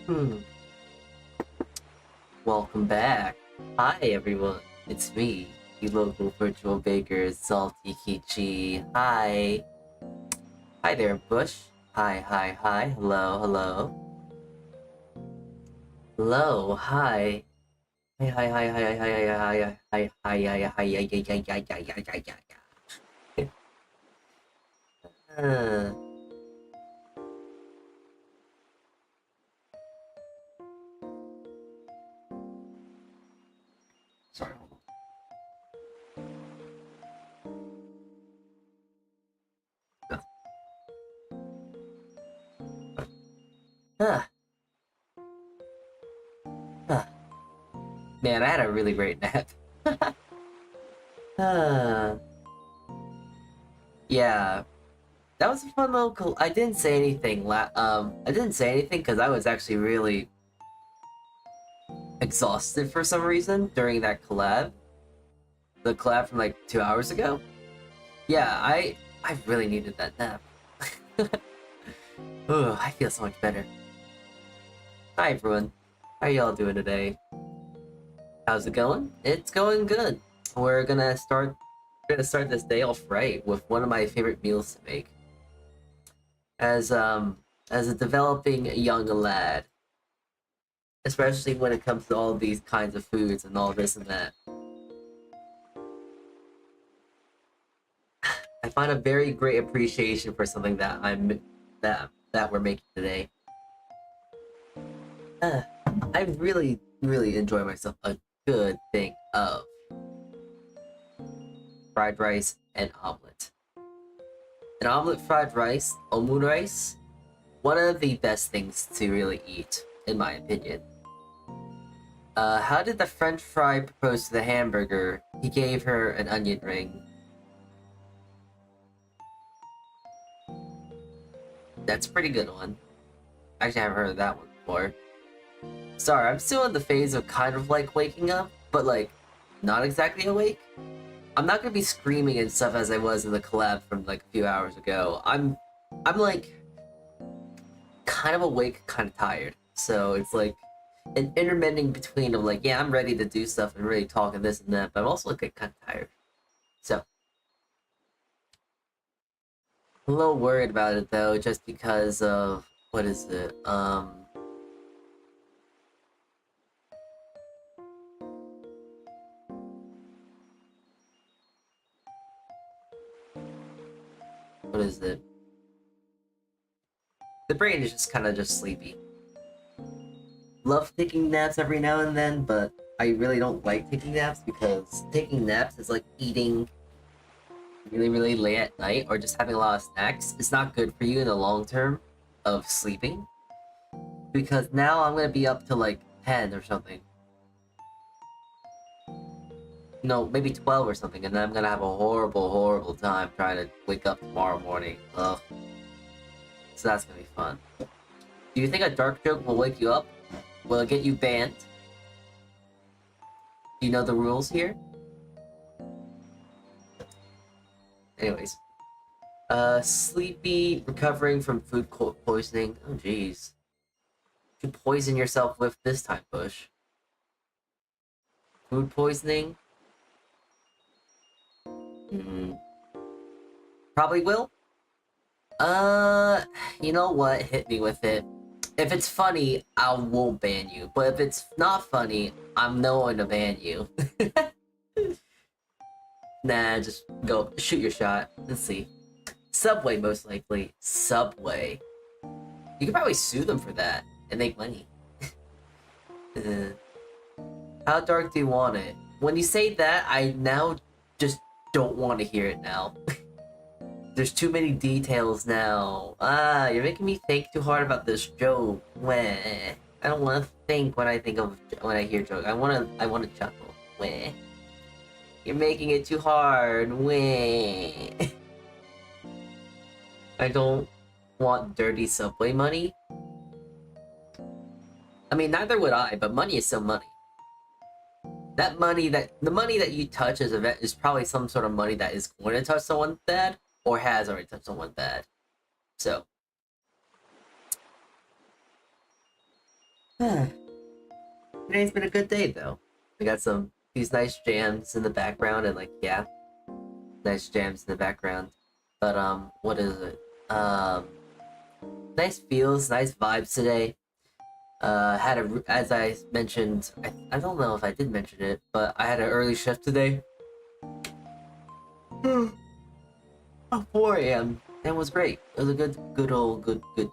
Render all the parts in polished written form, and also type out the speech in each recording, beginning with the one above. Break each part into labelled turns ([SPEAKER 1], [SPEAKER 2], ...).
[SPEAKER 1] Hmm. Welcome back. Hi everyone. It's me, the local virtual baker, Saltea Kichee. Hi. Hi there, Bush. Hi. Hello, hello. Hello, hi. Hi. Uh, Sorry, hold on. Ah, ah. Man, I had a really great nap. Ah, yeah. That was a fun little. I didn't say anything. I didn't say anything because I was actually really exhausted for some reason during that collab. The collab from like 2 hours ago. Yeah, I really needed that nap. Oh, I feel so much better. Hi everyone. How y'all doing today? How's it going? It's going good. We're gonna start this day off right with one of my favorite meals to make. As a developing young lad, especially when it comes to all these kinds of foods and all this and that. I find a very great appreciation for something that we're making today. Uh, I really enjoy myself a good thing of fried rice and omelet. An omelet fried rice, omurice, one of the best things to really eat, in my opinion. How did the French fry propose to the hamburger? He gave her an onion ring. That's a pretty good one. Actually, I haven't heard of that one before. Sorry, I'm still in the phase of kind of like waking up, but like not exactly awake. I'm not gonna be screaming and stuff as I was in the collab from like a few hours ago. I'm like kind of awake, kind of tired. So it's like an intermittent between of like, yeah, I'm ready to do stuff and really talk and this and that, but I'm also like kind of tired. So a little worried about it though, just because of what is it? What is it? The brain is just kind of just sleepy. Love taking naps every now and then, but I really don't like taking naps because taking naps is like eating really late at night or just having a lot of snacks. It's not good for you in the long term of sleeping because now I'm gonna be up to like 10 or something. No, maybe 12 or something, and then I'm gonna have a horrible time trying to wake up tomorrow morning. Ugh. So that's gonna be fun. Do you think a dark joke will wake you up? Will it get you banned? Do you know the rules here? Anyways. Sleepy, recovering from food poisoning. Oh, jeez. You poison yourself with this time, Bush. Food poisoning? Hmm. Probably will. Uh, you know what? Hit me with it. If it's funny, I won't ban you. But if it's not funny, I'm not going to ban you. Nah, just go. Shoot your shot. Let's see. Subway, most likely. Subway. You could probably sue them for that and make money. Uh, how dark do you want it? When you say that, I now just don't want to hear it now. There's too many details now. Ah, you're making me think too hard about this joke. Wah. I don't want to think when I hear joke. I wanna chuckle. Wah. You're making it too hard. Wah. I don't want dirty subway money. I mean, neither would I, but money is still money. The money that you touch as a vet is probably some sort of money that is going to touch someone bad or has already touched someone bad. So Today's been a good day though. We got these nice jams in the background and like yeah, nice jams in the background. But what is it? Nice feels, nice vibes today. Had as I mentioned, I don't know if I did mention it, but I had an early shift today. 4 a.m. and it was great. It was a good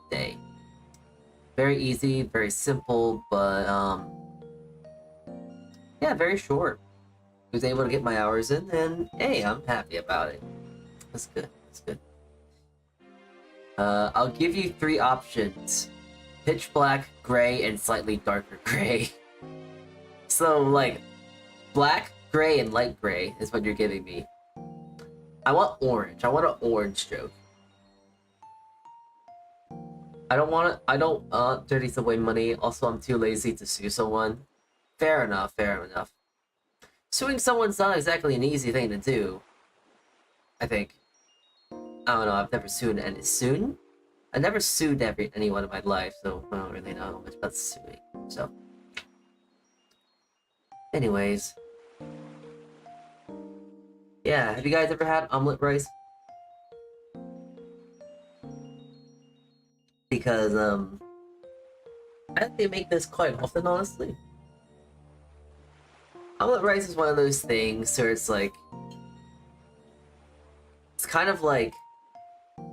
[SPEAKER 1] day. Very easy, very simple, but yeah, very short. I was able to get my hours in, and hey, I'm happy about it. That's good. That's good. I'll give you 3 options: pitch black, gray, and slightly darker gray. So like, black, gray, and light gray is what you're giving me. I want orange. I want an orange joke. I don't want dirty subway money. Also, I'm too lazy to sue someone. Fair enough, fair enough. Suing someone's not exactly an easy thing to do. I think. I don't know, I've never sued I never sued anyone in my life, so I don't really know much about suing. So. Anyways. Yeah, have you guys ever had omelet rice? Because, I think they make this quite often, honestly. Omelet rice is one of those things where it's like... It's kind of like... I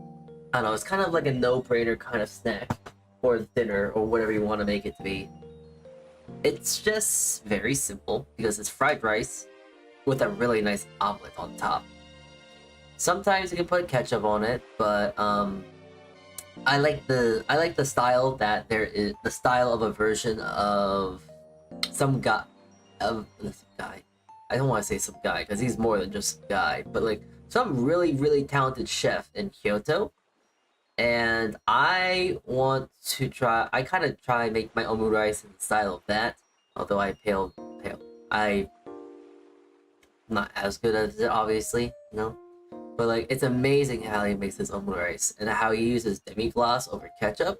[SPEAKER 1] don't know, it's kind of like a no-brainer kind of snack. Or dinner, or whatever you want to make it to be. It's just very simple, because it's fried rice with a really nice omelet on top. Sometimes you can put ketchup on it, but, I like the style that there is the style of a version of some guy of this guy. I don't want to say some guy because he's more than just a guy, but like some really talented chef in Kyoto. And I want to try. I kind of try and make my omurice in the style of that. Although I'm not as good as it, obviously, you know. But like, it's amazing how he makes his omurice and how he uses demi-glace over ketchup.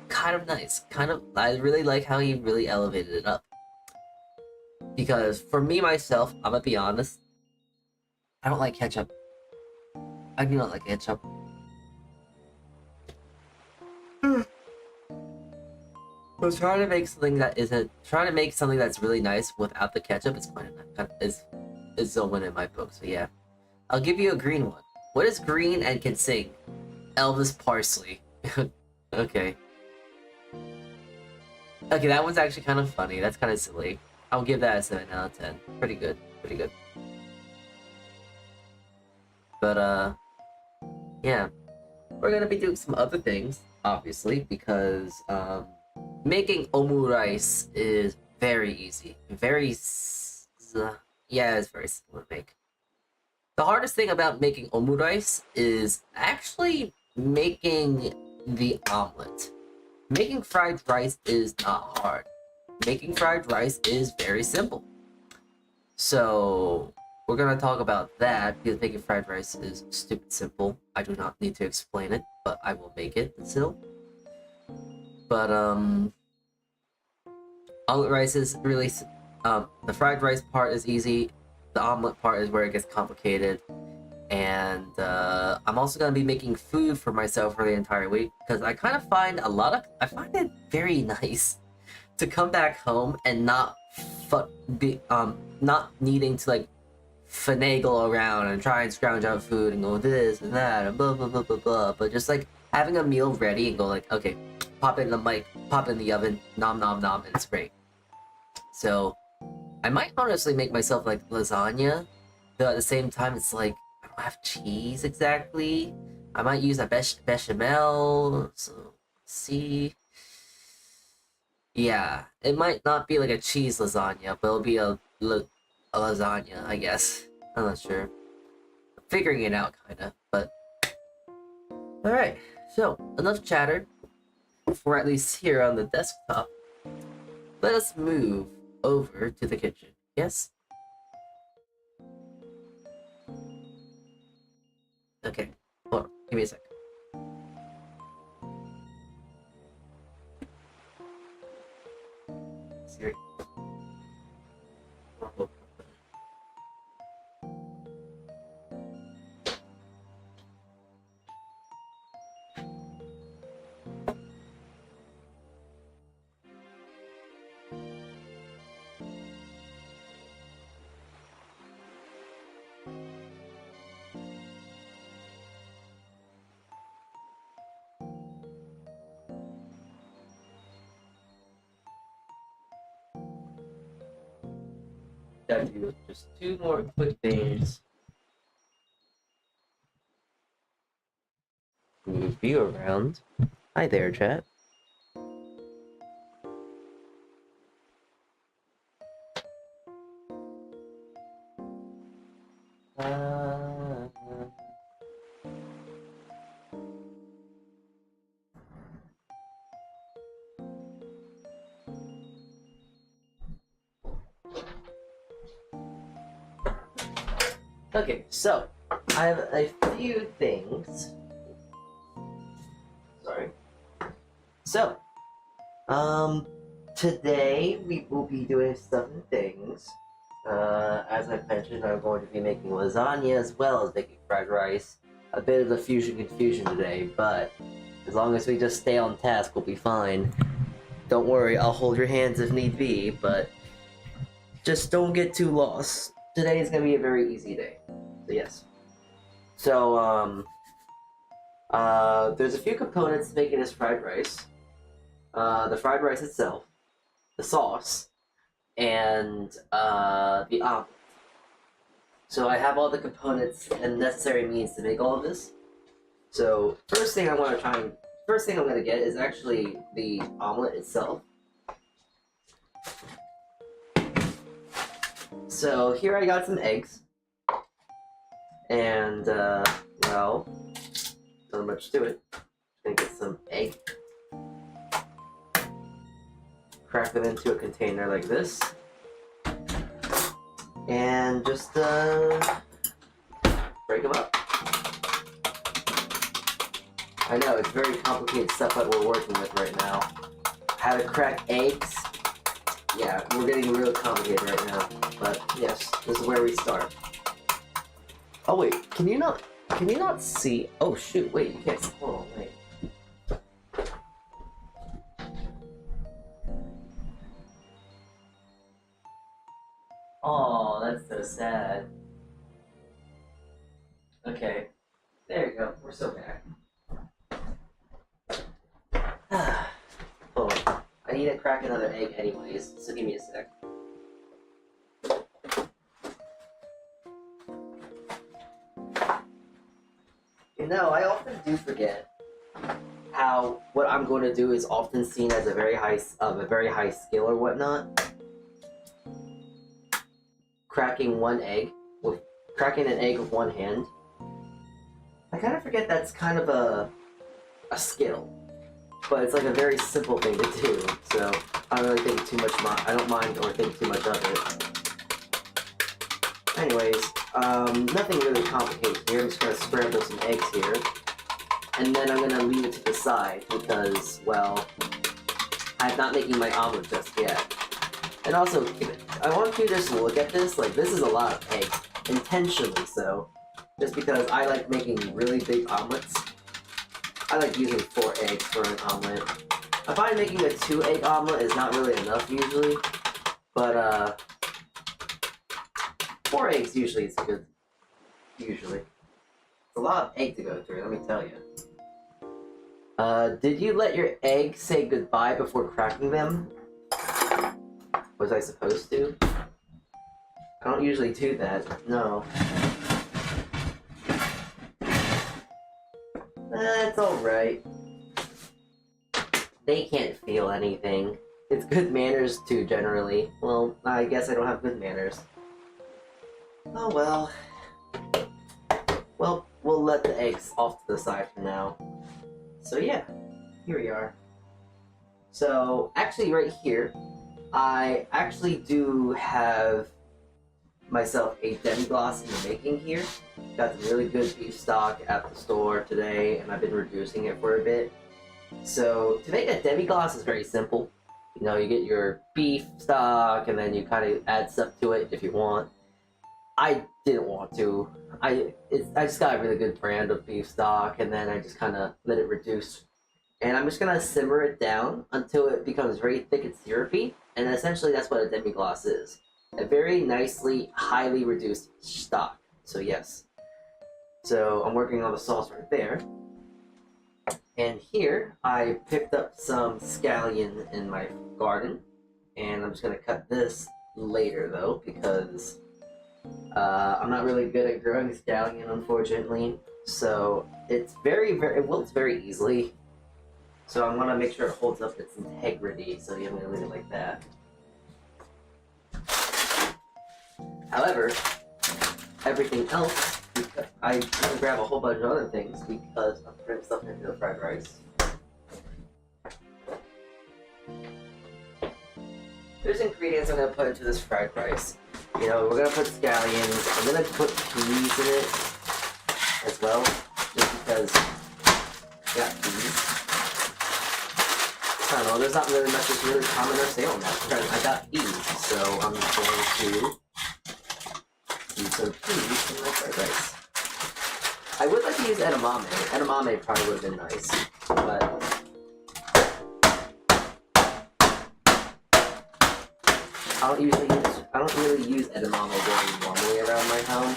[SPEAKER 1] Kind of nice. I really like how he really elevated it up. Because for me myself, I'm gonna be honest, I don't like ketchup. I do not like ketchup. So trying to make something that's really nice without the ketchup is is a win in my book. So yeah. I'll give you a green one. What is green and can sing? Elvis Parsley. Okay. Okay, that one's actually kind of funny. That's kind of silly. I'll give that a 7 out of 10. Pretty good. Pretty good. But, yeah. We're gonna be doing some other things, obviously, because, making omurice is very easy. Yeah, it's very simple to make. The hardest thing about making omurice is actually making the omelet. Making fried rice is not hard. Making fried rice is very simple. So we're gonna talk about that because making fried rice is stupid simple. I do not need to explain it, but I will make it still. But omelet rice is really the fried rice part is easy. The omelet part is where it gets complicated. And I'm also going to be making food for myself for the entire week because I kind of find I find it very nice to come back home and not needing to like finagle around and try and scrounge out food and go this and that and blah blah blah blah blah, but just like having a meal ready and go like, okay, pop it in the oven, nom nom nom, and it's great. So I might honestly make myself like lasagna, but at the same time it's like I don't have cheese exactly. I might use a bechamel. So see, yeah, it might not be like a cheese lasagna, but it'll be a lasagna, I guess. I'm not sure. I'm figuring it out, kinda. But all right. So enough chatter. For at least here on the desktop. Let us move over to the kitchen. Yes? Okay. Hold on. Give me a sec. easier. Gotta do just 2 more quick things. Move you around. Hi there, chat. Okay, so I have a few things. Sorry. So, today we will be doing stuff and things. As I mentioned, I'm going to be making lasagna as well as making fried rice. A bit of the fusion confusion today, but as long as we just stay on task, we'll be fine. Don't worry, I'll hold your hands if need be, but just don't get too lost. Today is going to be a very easy day. So yes. So, there's a few components to making this fried rice. The fried rice itself, the sauce, and the omelet. So I have all the components and necessary means to make all of this. So first thing I'm going to get is actually the omelet itself. So here I got some eggs, and well, not much to it. Gonna get some egg, crack them into a container like this, and just break them up. I know it's very complicated stuff that we're working with right now. How to crack eggs. Yeah, we're getting real complicated right now, but yes, this is where we start. Oh wait, can you not see? Oh shoot, wait, you can't see. Hold on, wait. Oh, that's so sad. Okay, there you go, we're so back. Hold on. I need to crack another egg anyways, so give me a sec. You know, I often do forget how what I'm going to do is often seen as a very high skill or whatnot. Cracking an egg with one hand. I kind of forget that's kind of a skill. But it's like a very simple thing to do, so I don't really think too much. I don't mind or think too much of it. Anyways, nothing really complicated here. I'm just gonna scramble some eggs here, and then I'm gonna leave it to the side because, well, I'm not making my omelet just yet. And also, I want you to just look at this. Like, this is a lot of eggs, intentionally so, just because I like making really big omelets. I like using 4 eggs for an omelet. I find making a 2-egg omelet is not really enough usually, but 4 eggs usually is good. Usually. It's a lot of egg to go through, let me tell you. Did you let your eggs say goodbye before cracking them? Was I supposed to? I don't usually do that, no. That's alright. They can't feel anything. It's good manners too, generally. Well, I guess I don't have good manners. Oh well. Well, we'll let the eggs off to the side for now. So yeah, here we are. So, actually right here, I actually do have myself a demi-glace in the making here. Got some really good beef stock at the store today, and I've been reducing it for a bit. So, to make a demi-glace is very simple. You know, you get your beef stock, and then you kind of add stuff to it if you want. I didn't want to. I just got a really good brand of beef stock, and then I just kind of let it reduce. And I'm just gonna simmer it down until it becomes very thick and syrupy. And essentially, that's what a demi-glace is. A very nicely, highly reduced stock. So yes. So I'm working on the sauce right there. And here, I picked up some scallion in my garden. And I'm just gonna cut this later though, because I'm not really good at growing scallion, unfortunately. So it's it wilts very easily. So I want to make sure it holds up its integrity, so I'm going to leave it like that. However, everything else, I'm going to grab a whole bunch of other things because I'm putting stuff into the fried rice. There's ingredients I'm going to put into this fried rice. You know, we're going to put scallions. I'm going to put peas in it as well, just because I got peas. I don't know, there's not really much that's really common or sale on that. I got peas, so I'm going to use some peas in my fried rice. I would like to use edamame. Edamame probably would have been nice, but I don't really use edamame very normally around my home.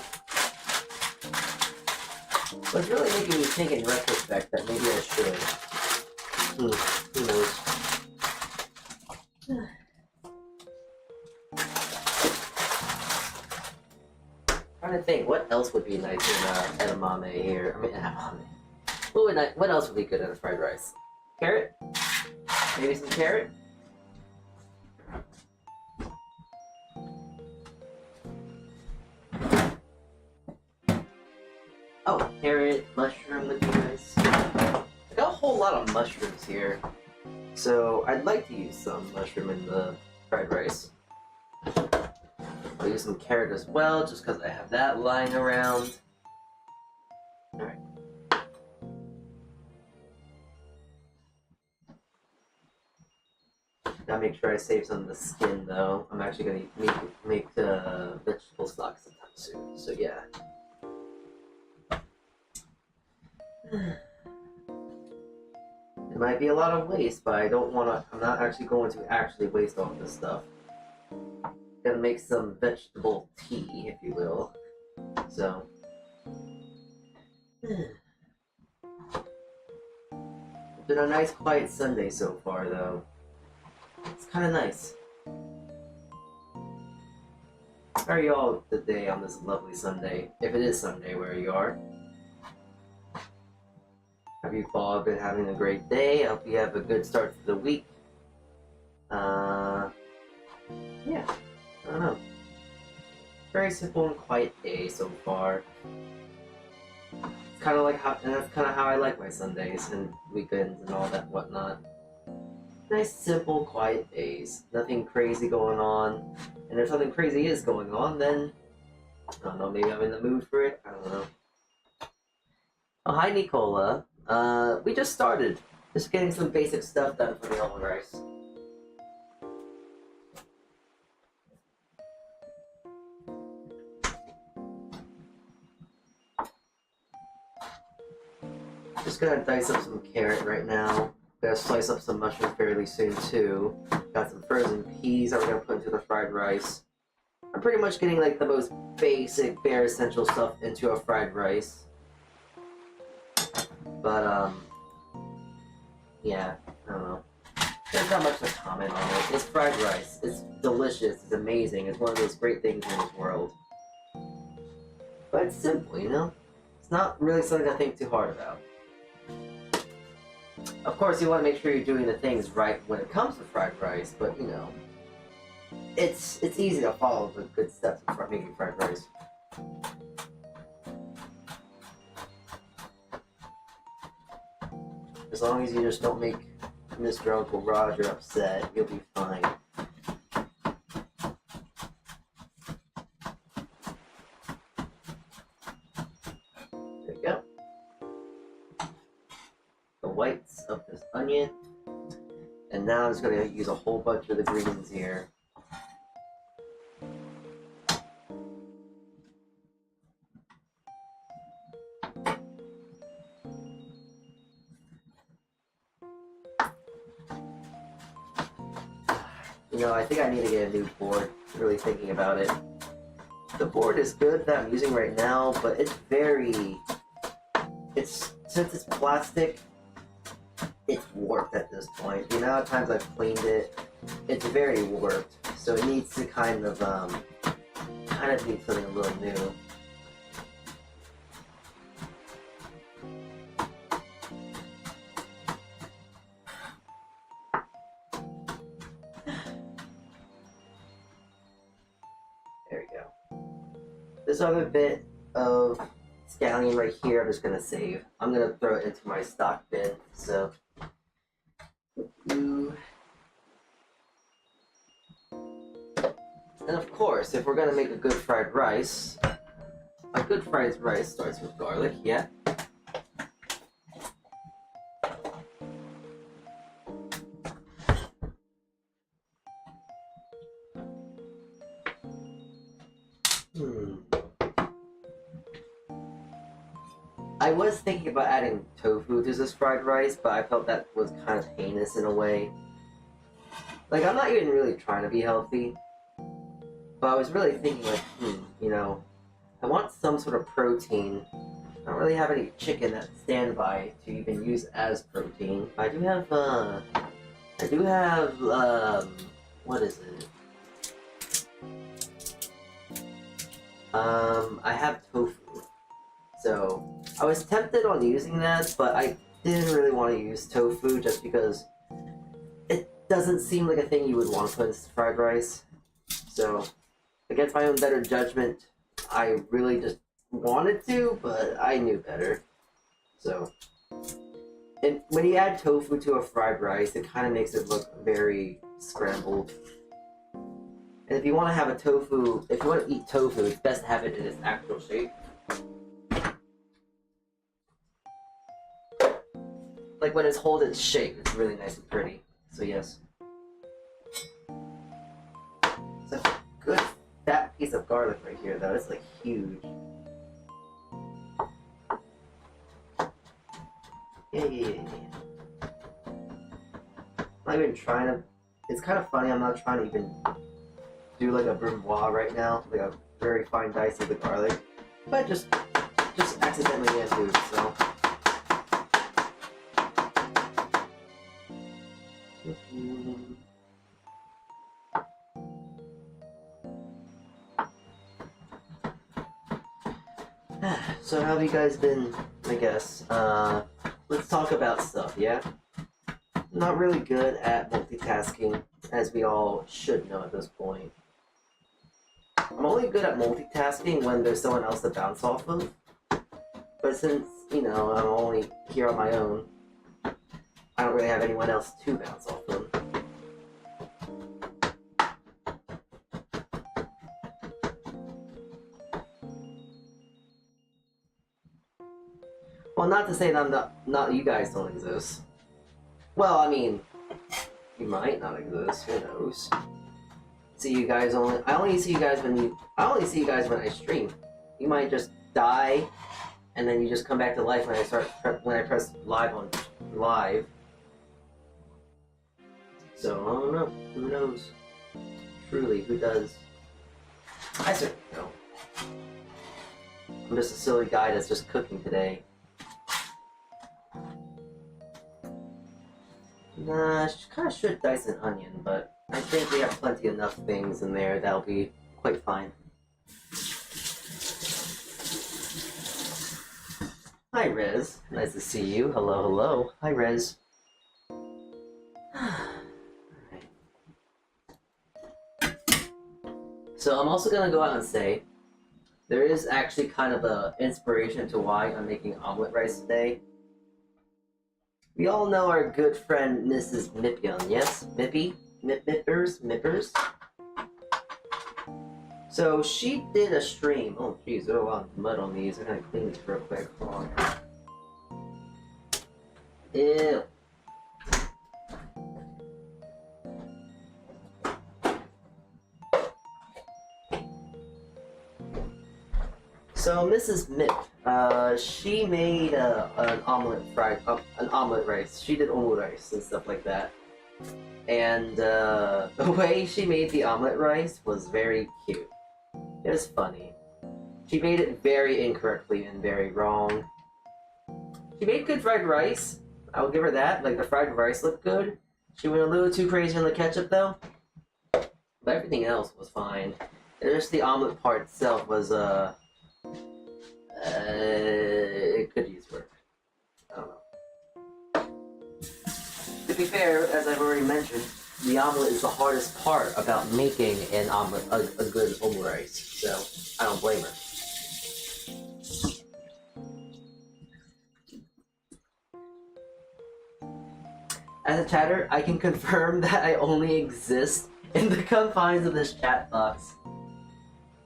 [SPEAKER 1] So it's really making me think in retrospect that maybe I should. Who knows? Trying to think, what else would be nice in edamame here? I mean, edamame. What else would be good in a fried rice? Carrot? Maybe some carrot? Oh, carrot, mushroom would be nice. I got a whole lot of mushrooms here. So I'd like to use some mushroom in the fried rice. I'll use some carrot as well, just because I have that lying around. Alright. Gotta make sure I save some of the skin though. I'm actually gonna make vegetable stock sometime soon, so yeah. It might be a lot of waste, but I'm not actually going to actually waste all this stuff. Gonna make some vegetable tea, if you will. So. It's been a nice quiet Sunday so far though. It's kinda nice. How are y'all today on this lovely Sunday? If it is Sunday where you are. Have you all been having a great day? I hope you have a good start to the week. Yeah, I don't know. Very simple and quiet day so far. It's kind of like that's kind of how I like my Sundays and weekends and all that whatnot. Nice, simple, quiet days. Nothing crazy going on. And if something crazy is going on, then I don't know. Maybe I'm in the mood for it. I don't know. Oh, hi, Nicola. We just started. Just getting some basic stuff done for the Omurice. Just gonna dice up some carrot right now. Gonna slice up some mushroom fairly soon too. Got some frozen peas that we're gonna put into the fried rice. I'm pretty much getting like the most basic, bare essential stuff into a fried rice. But yeah, I don't know. There's not much to comment on it. It's fried rice. It's delicious. It's amazing. It's one of those great things in this world. But it's simple, you know? It's not really something to think too hard about. Of course, you want to make sure you're doing the things right when it comes to fried rice, but you know, it's easy to follow the good steps for making fried rice. As long as you just don't make Mr. Uncle Roger upset, you'll be fine. There you go. The whites of this onion. And And now I'm just gonna use a whole bunch of the greens here. You know, I think I need to get a new board. Really thinking about it. The board is good that I'm using right now, but it's since it's plastic, it's warped at this point. The amount of times I've cleaned it, it's very warped. So it needs to kind of need something a little new. There we go. This other bit of scallion right here, I'm just gonna save. I'm gonna throw it into my stock bin. So, and of course, if we're gonna make a good fried rice starts with garlic. Yeah. I was thinking about adding tofu to this fried rice, but I felt that was kind of heinous in a way. Like, I'm not even really trying to be healthy, but I was really thinking like, you know, I want some sort of protein. I don't really have any chicken that's standby to even use as protein. I do have, what is it? I have tofu. So, I was tempted on using that, but I didn't really want to use tofu just because it doesn't seem like a thing you would want to put in fried rice. So, against my own better judgment, I really just wanted to, but I knew better. So, and when you add tofu to a fried rice, it kind of makes it look very scrambled. And if you want to have a tofu, if you want to eat tofu, it's best to have it in its actual shape. Like when it's hold its shape, it's really nice and pretty. So yes. It's a good fat piece of garlic right here though. It's like huge. Yeah. I'm not even trying to, it's kind of funny, I'm not trying to even do like a brunoise right now, like a very fine dice of the garlic. But just accidentally into it, so. So how have you guys been, I guess? Let's talk about stuff, yeah? Not really good at multitasking, as we all should know at this point. I'm only good at multitasking when there's someone else to bounce off of. But since, you know, I'm only here on my own, I don't really have anyone else to bounce off of. Well, not to say that not you guys don't exist. Well, I mean, you might not exist. Who knows? See you guys I only see you guys when I stream. You might just die, and then you just come back to life when I press live on live. So I don't know. Who knows? Truly, who does? I certainly don't. I'm just a silly guy that's just cooking today. Nah, I kind of should dice an onion, but I think we have plenty enough things in there that'll be quite fine. Hi, Rez. Nice to see you. Hello, hello. Hi, Rez. Alright. So I'm also going to go out and say, there is actually kind of an inspiration to why I'm making omelet rice today. We all know our good friend Mrs. Mippion, yes? Mippy? Mippers? So she did a stream. Oh jeez, there's a lot of mud on these. I'm gonna clean these real quick. Hold on. Ew. So Mrs. Mick, she made an omelet rice. She did omurice and stuff like that. And the way she made the omelet rice was very cute. It was funny. She made it very incorrectly and very wrong. She made good fried rice. I'll give her that. Like, the fried rice looked good. She went a little too crazy on the ketchup, though. But everything else was fine. And just the omelet part itself was, it could use work. I don't know. To be fair, as I've already mentioned, the omelet is the hardest part about making an omelet, a good omurice. So, I don't blame her. As a chatter, I can confirm that I only exist in the confines of this chat box.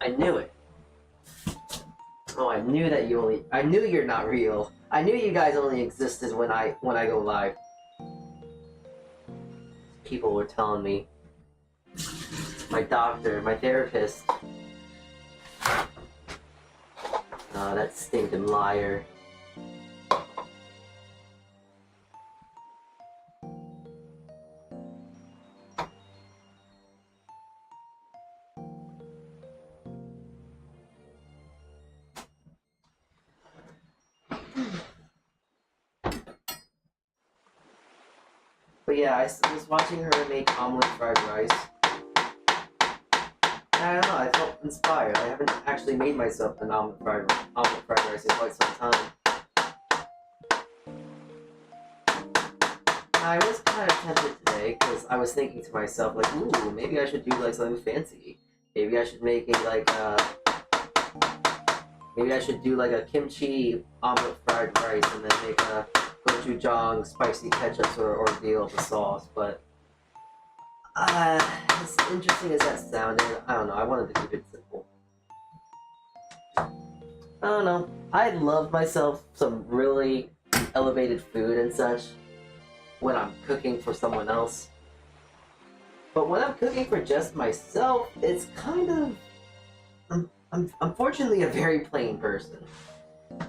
[SPEAKER 1] I knew it. Oh, I knew that I knew you're not real. I knew you guys only existed when I go live. People were telling me. My doctor, my therapist. Oh, that stinking liar. But yeah, I was watching her make omelet fried rice. I don't know, I felt inspired. I haven't actually made myself an omelet fried rice in quite some time. I was kind of tempted today, because I was thinking to myself, like, ooh, maybe I should do, like, something fancy. Maybe I should make it, like, maybe I should do, like, a kimchi omelet fried rice, and then make a gochujang spicy ketchup or ordeal of the sauce, but as interesting as that sounded, I don't know, I wanted to keep it simple. I don't know, I love myself some really elevated food and such when I'm cooking for someone else, but when I'm cooking for just myself, it's kind of, I'm unfortunately a very plain person.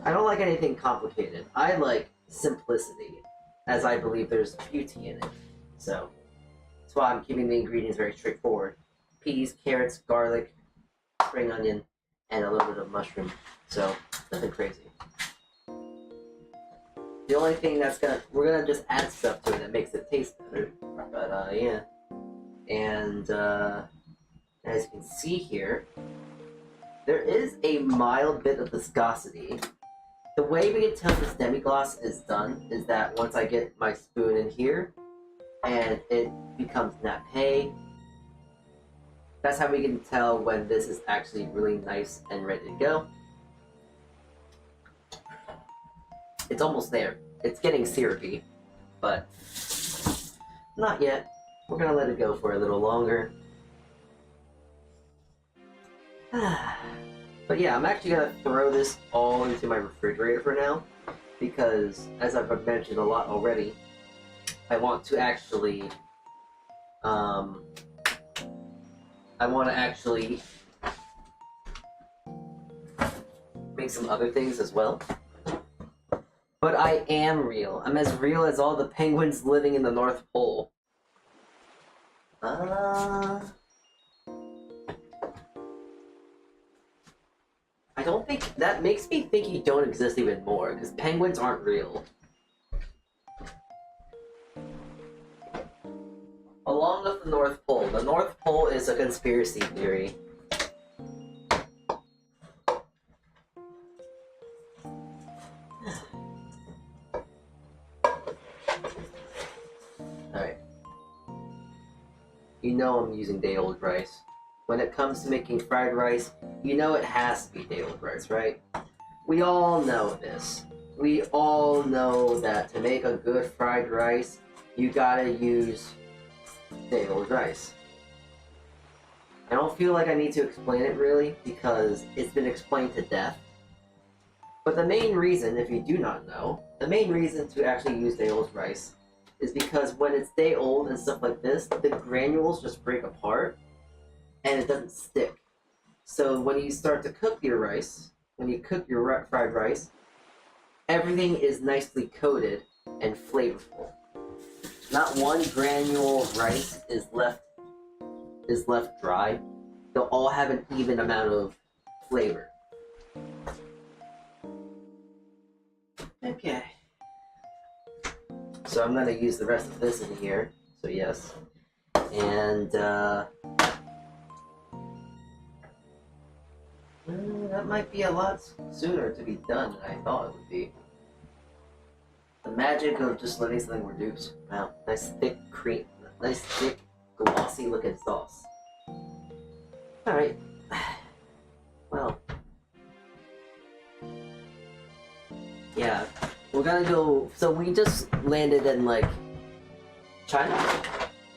[SPEAKER 1] I don't like anything complicated. I like simplicity, as I believe there's beauty in it. So that's why I'm keeping the ingredients very straightforward. Peas, carrots, garlic, spring onion, and a little bit of mushroom. So nothing crazy. The only thing we're gonna just add stuff to it that makes it taste better. But yeah. And as you can see here, there is a mild bit of viscosity. The way we can tell this demi-glace is done is that once I get my spoon in here and it becomes nappe, that's how we can tell when this is actually really nice and ready to go. It's almost there. It's getting syrupy, but not yet. We're gonna let it go for a little longer. But yeah, I'm actually gonna throw this all into my refrigerator for now, because as I've mentioned a lot already, I want to actually, make some other things as well. But I am real. I'm as real as all the penguins living in the North Pole. I don't think that makes me think you don't exist even more, because penguins aren't real. Along with the North Pole is a conspiracy theory. Alright. You know I'm using day-old rice. When it comes to making fried rice, you know it has to be day-old rice, right? We all know this. We all know that to make a good fried rice, you gotta use day-old rice. I don't feel like I need to explain it really, because it's been explained to death. But the main reason, if you do not know, the main reason to actually use day-old rice is because when it's day-old and stuff like this, the granules just break apart, and it doesn't stick. So when you start to cook your rice, when you cook your fried rice, everything is nicely coated and flavorful. Not one granule of rice is left dry. They'll all have an even amount of flavor. Okay. So I'm gonna use the rest of this in here. So yes. And that might be a lot sooner to be done than I thought it would be. The magic of just letting something reduce. Wow, nice thick cream, nice thick glossy looking sauce. Alright. Well. Yeah. We're gonna go, so we just landed in like China?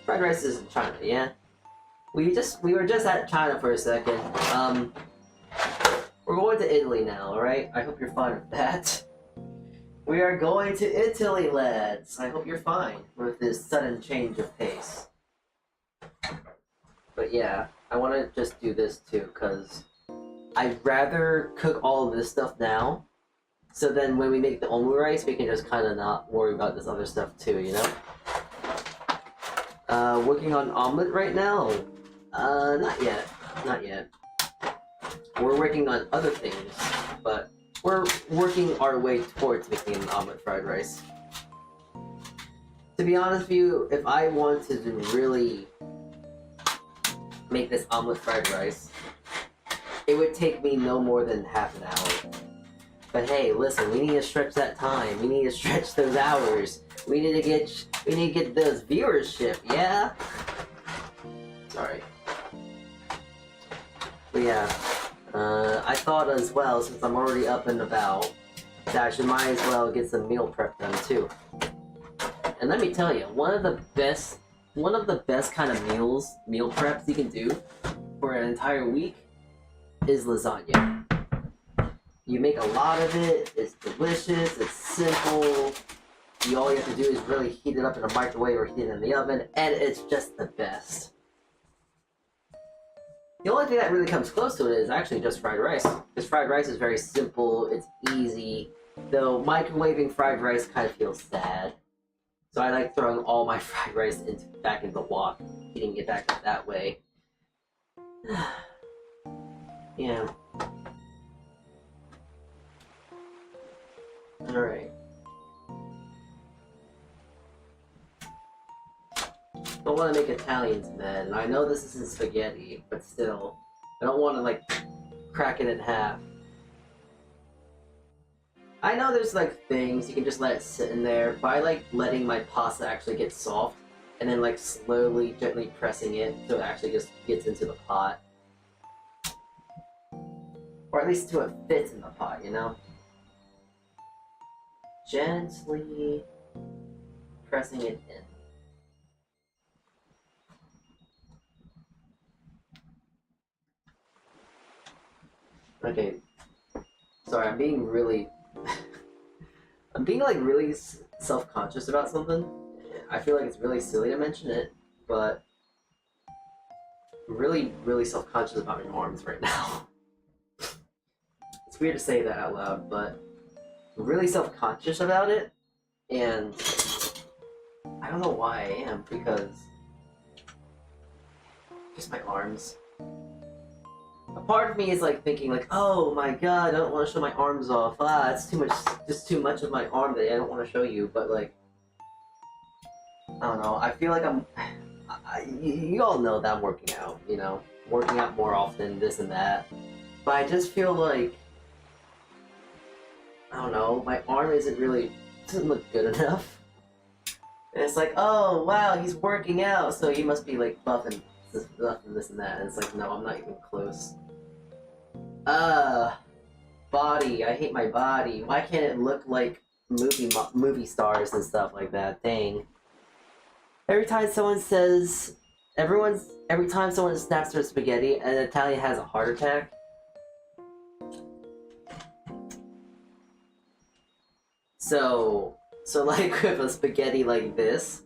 [SPEAKER 1] Fried rice is in China, yeah? We were just at China for a second. We're going to Italy now, alright? I hope you're fine with that. We are going to Italy, lads. I hope you're fine with this sudden change of pace. But yeah, I want to just do this too, because I'd rather cook all of this stuff now, so then when we make the omurice, we can just kind of not worry about this other stuff too, you know? Working on omelet right now? Not yet. Not yet. We're working on other things, but we're working our way towards making an omelet fried rice. To be honest with you, if I wanted to really make this omelet fried rice, it would take me no more than half an hour. But hey, listen, we need to stretch that time. We need to stretch those hours. We need to get those viewership, yeah? Sorry. But yeah, I thought as well, since I'm already up and about, that I might as well get some meal prep done too. And let me tell you, one of the best kind of meal preps you can do for an entire week is lasagna. You make a lot of it, it's delicious, it's simple, all you have to do is really heat it up in a microwave or heat it in the oven, and it's just the best. The only thing that really comes close to it is actually just fried rice. Because fried rice is very simple, it's easy, though microwaving fried rice kind of feels sad. So I like throwing all my fried rice back into the wok, heating it back up that way. Yeah. Alright. Don't want to make Italians mad, and I know this isn't spaghetti, but still, I don't want to like crack it in half. I know there's like things you can just let it sit in there, but I like letting my pasta actually get soft, and then like slowly, gently pressing it so it actually just gets into the pot. Or at least so it fits in the pot, you know? Gently pressing it in. Okay, sorry, I'm being really... I'm being like really self-conscious about something. I feel like it's really silly to mention it, but I'm really, really self-conscious about my arms right now. It's weird to say that out loud, but I'm really self-conscious about it, and I don't know why I am, because just my arms. A part of me is like thinking like, oh my god, I don't want to show my arms off. Ah, it's too much, just too much of my arm that I don't want to show you. But like, I don't know. I feel like you all know that I'm working out. You know, working out more often, this and that. But I just feel like, I don't know, my arm doesn't look good enough. And it's like, oh wow, he's working out, so he must be like buffing this and that. And it's like, no, I'm not even close. Body. I hate my body. Why can't it look like movie stars and stuff like that? Dang. Every time someone says, every time someone snaps their spaghetti, an Italian has a heart attack. So like with a spaghetti like this,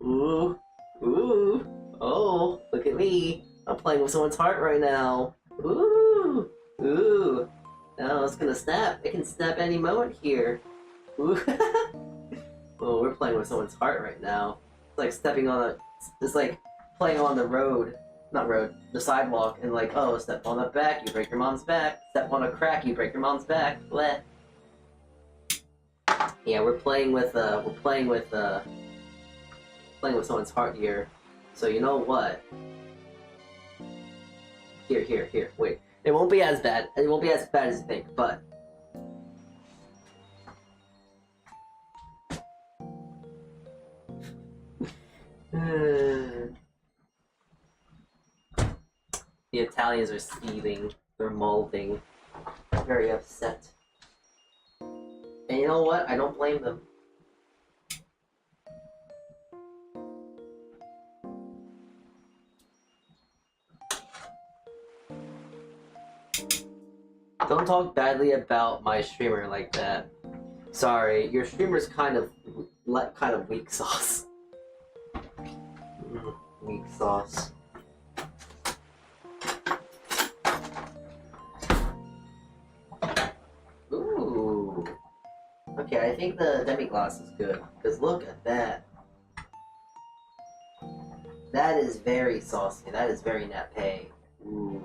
[SPEAKER 1] ooh, oh, look at me. I'm playing with someone's heart right now. Ooh, Ooh. Oh, it's gonna snap. It can snap any moment here. Ooh. Oh, we're playing with someone's heart right now. It's like stepping on a... It's like playing on the road. Not road. The sidewalk. And like, oh, step on a back, you break your mom's back. Step on a crack, you break your mom's back. Bleh. Yeah, we're playing with someone's heart here. So you know what? Here, wait. It won't be as bad. It won't be as bad as you think, but... The Italians are seething. They're molding. Very upset. And you know what? I don't blame them. Don't talk badly about my streamer like that. Sorry, your streamer's kind of weak sauce. Weak sauce. Ooh. Okay, I think the demi-glace is good. Because look at that. That is very saucy. That is very nappe. Ooh.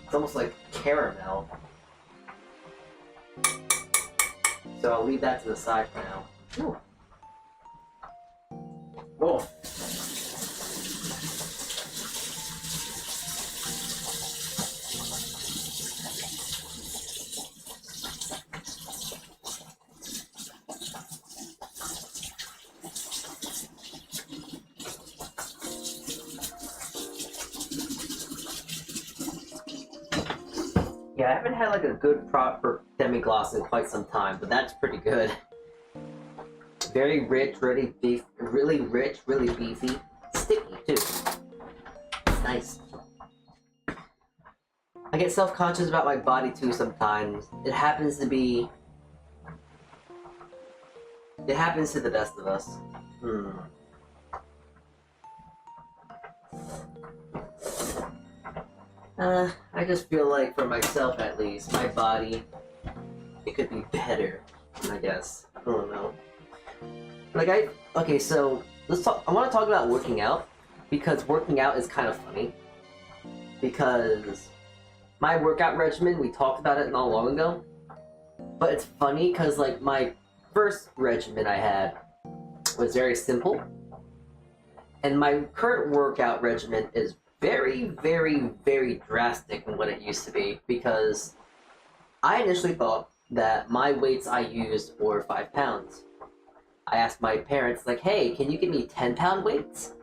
[SPEAKER 1] It's almost like caramel. So I'll leave that to the side for now. Ooh. Whoa. Yeah, I haven't had like a good proper demi-glace in quite some time, but that's pretty good. Very rich, really rich, really beefy, sticky too. It's nice. I get self-conscious about my body too sometimes. It happens to the best of us. I just feel like for myself at least, my body, it could be better, I guess. I don't know. Okay, so let's talk. I want to talk about working out because working out is kind of funny. Because my workout regimen, we talked about it not long ago, but it's funny because like my first regimen I had was very simple, and my current workout regimen is very, very, very drastic in what it used to be because I initially thought that my weights I used were 5 pounds. I asked my parents, like, hey, can you give me 10-pound weights?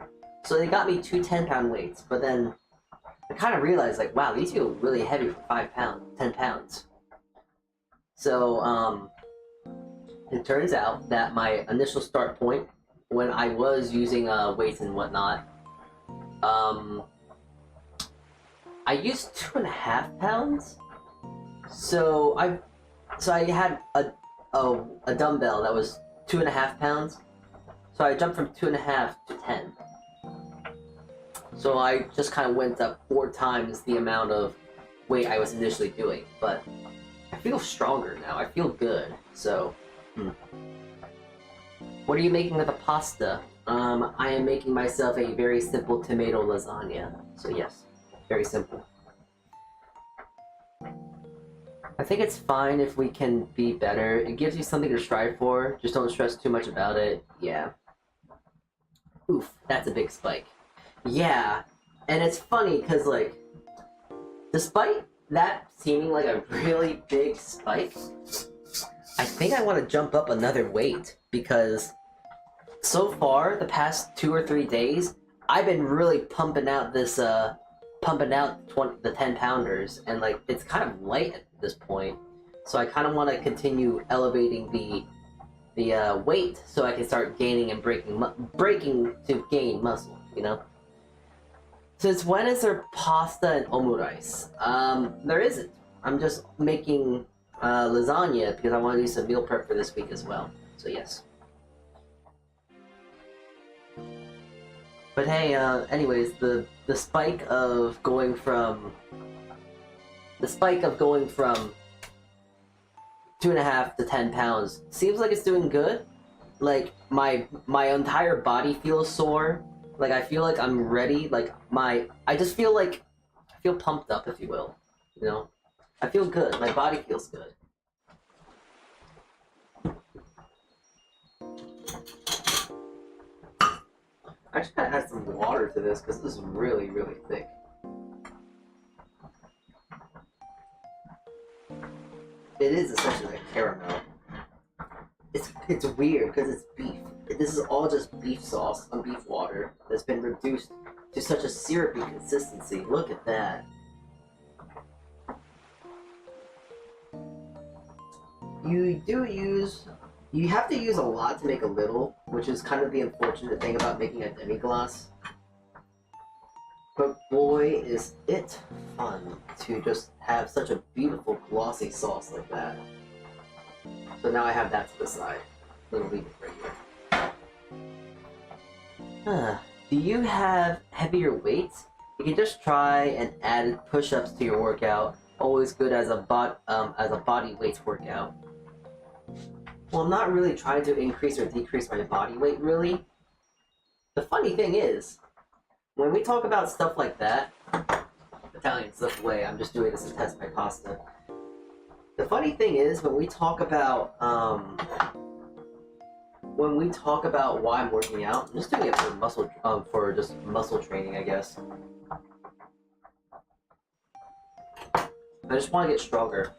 [SPEAKER 1] So they got me 2 10-pound weights, but then I kind of realized, like, wow, these feel really heavy for 5 pounds, 10 pounds. So, it turns out that my initial start point, when I was using weights and whatnot, I used 2.5 pounds. So I had a dumbbell that was 2.5 pounds. So I jumped from 2.5 to 10. So I just kind of went up 4 times the amount of weight I was initially doing. But I feel stronger now. I feel good. So, What are you making with the pasta? I am making myself a very simple tomato lasagna. So yes, very simple. I think it's fine if we can be better. It gives you something to strive for. Just don't stress too much about it. Yeah. Oof, that's a big spike. Yeah, and it's funny because, like, despite that seeming like a really big spike, I think I want to jump up another weight because so far, the past 2 or 3 days, I've been really pumping out this, the 10-pounders, and, like, it's kind of light at this point. So I kind of want to continue elevating the weight so I can start gaining and breaking to gain muscle, you know? Since when is there pasta and omurice? There isn't. I'm just making lasagna because I want to do some meal prep for this week as well. So yes. But hey, anyways, the spike of going from the spike of going from 2.5 to 10 pounds seems like it's doing good. Like my entire body feels sore. Like I feel like I'm ready. Like I just feel like I feel pumped up, if you will. You know, I feel good. My body feels good. I just gotta add some water to this because this is really, really thick. It is essentially like caramel. It's weird because it's beef. This is all just beef sauce and beef water that's been reduced to such a syrupy consistency. Look at that. You have to use a lot to make a little, which is kind of the unfortunate thing about making a demi-glace. But boy, is it fun to just have such a beautiful glossy sauce like that. So now I have that to the side. I'm gonna leave it right here. Do you have heavier weights? You can just try and add push-ups to your workout. Always good as a body weight workout. Well, I'm not really trying to increase or decrease my body weight, really. The funny thing is, when we talk about stuff like that, Italian stuff away, I'm just doing this to test my pasta. The funny thing is, when we talk about why I'm working out, I'm just doing it for muscle training, I guess. I just want to get stronger.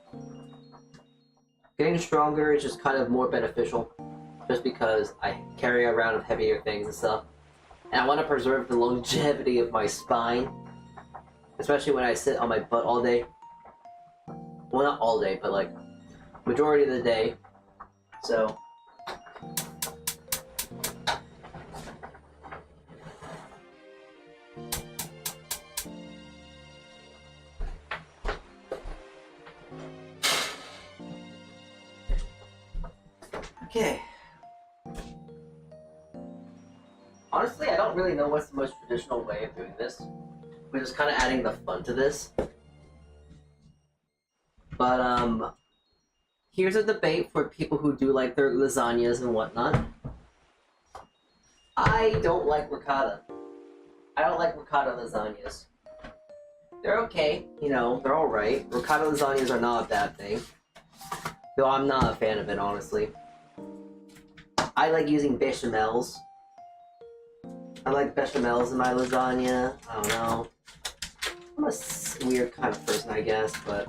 [SPEAKER 1] Getting stronger is just kind of more beneficial, just because I carry around heavier things and stuff. And I want to preserve the longevity of my spine, especially when I sit on my butt all day. Well, not all day, but like majority of the day. So okay. Honestly, I don't really know what's the most traditional way of doing this. We're just kind of adding the fun to this. But, here's a debate for people who do like their lasagnas and whatnot. I don't like ricotta. I don't like ricotta lasagnas. They're okay, you know, they're alright. Ricotta lasagnas are not a bad thing. Though I'm not a fan of it, honestly. I like using bechamels. I like bechamels in my lasagna. I don't know. I'm a weird kind of person, I guess, but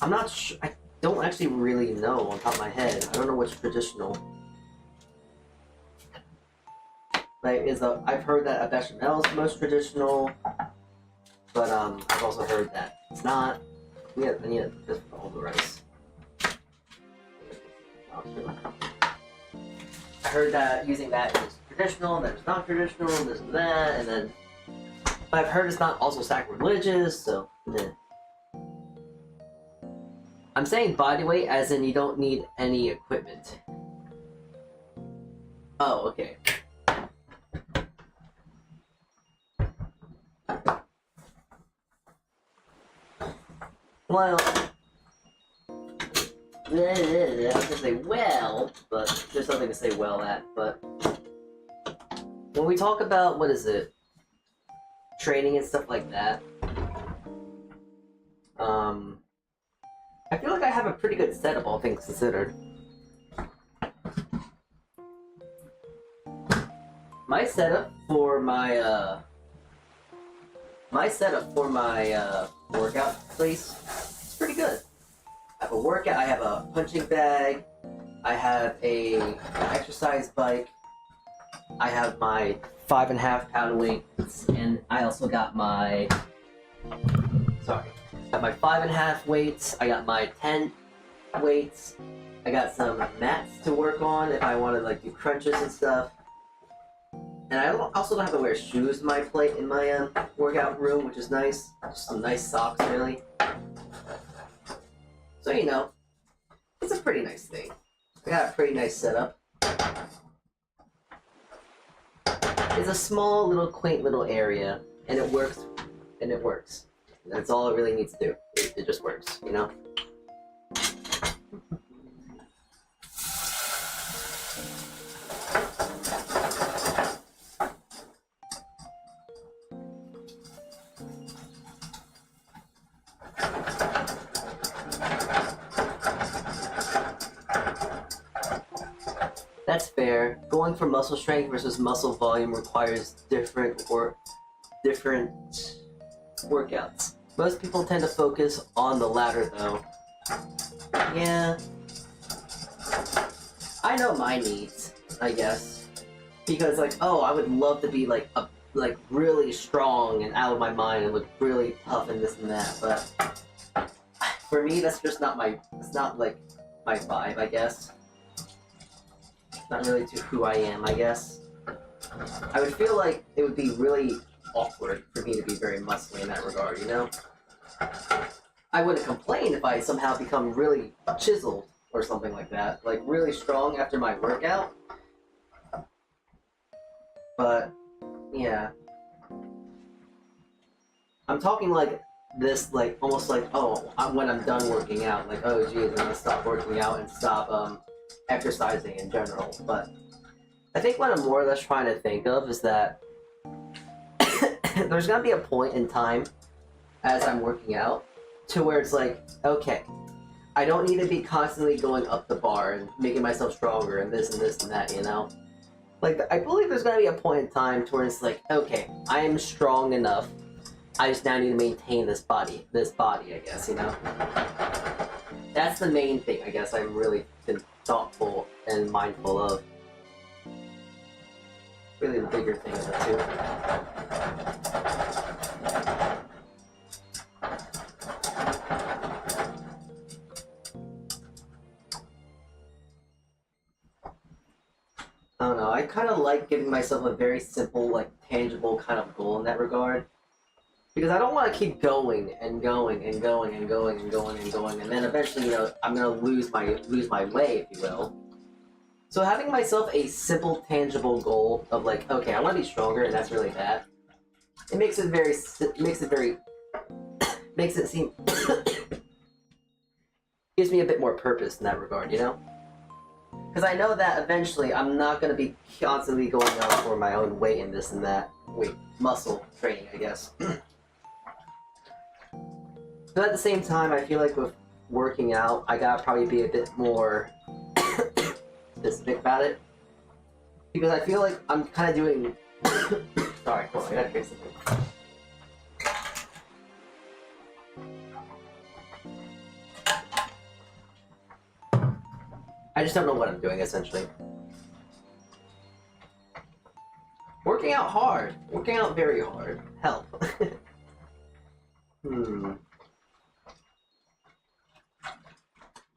[SPEAKER 1] I'm not sure. I don't actually really know on top of my head. I don't know what's traditional. Like, I've heard that a bechamel is the most traditional, but I've also heard that it's not. I need to just put all the rice. I heard that using that is traditional, that it's not traditional, this and that, and then I've heard it's not also sacrilegious, so yeah. I'm saying body weight as in you don't need any equipment. Oh, okay. Well, I was gonna say well, but there's nothing to say well at, but when we talk about, what is it, training and stuff like that, I feel like I have a pretty good setup, all things considered. My setup for my workout place is pretty good. I have a workout, I have a punching bag, I have a exercise bike, I have my 5.5 pound weights, and I also got my, got my 5.5 weights, I got my 10 weights, I got some mats to work on if I want to like do crunches and stuff. And I also don't have to wear shoes in my workout room, which is nice. Just some nice socks, really. So, you know, it's a pretty nice thing. I got a pretty nice setup. It's a small, little, quaint little area, and it works. That's all it really needs to do. It just works, you know? That's fair. Going for muscle strength versus muscle volume requires different workouts. Most people tend to focus on the latter though. Yeah. I know my needs, I guess. Because like, oh, I would love to be like really strong and out of my mind and look really tough and this and that, but for me that's just not it's not like my vibe, I guess. Not really to who I am, I guess. I would feel like it would be really awkward for me to be very muscly in that regard, you know? I wouldn't complain if I somehow become really chiseled or something like that, like really strong after my workout. But, yeah. I'm talking like this, like, almost like, oh, when I'm done working out, like, oh geez, I'm gonna stop working out and stop, exercising in general, but I think what I'm more or less trying to think of is that there's gonna be a point in time as I'm working out to where it's like, okay, I don't need to be constantly going up the bar and making myself stronger and this and this and that, you know? Like, I believe there's gonna be a point in time to where it's like, okay, I am strong enough, I just now need to maintain this body, I guess, you know? That's the main thing, I guess, I've really been thoughtful and mindful of. Really the bigger thing of the two. I don't know, I kind of like giving myself a very simple, like, tangible kind of goal in that regard. Because I don't want to keep going and going and going and going and going and going, and then eventually, you know, I'm gonna lose my way, if you will. So having myself a simple, tangible goal of like, okay, I want to be stronger, and that's really that. It makes it seem gives me a bit more purpose in that regard, you know. Because I know that eventually I'm not gonna be constantly going out for my own weight and this and that. Wait, muscle training, I guess. But at the same time, I feel like with working out, I gotta probably be a bit more specific about it. Because I feel like I'm kind of doing... Sorry, hold on, I gotta fix something. I just don't know what I'm doing, essentially. Working out hard. Working out very hard. Help.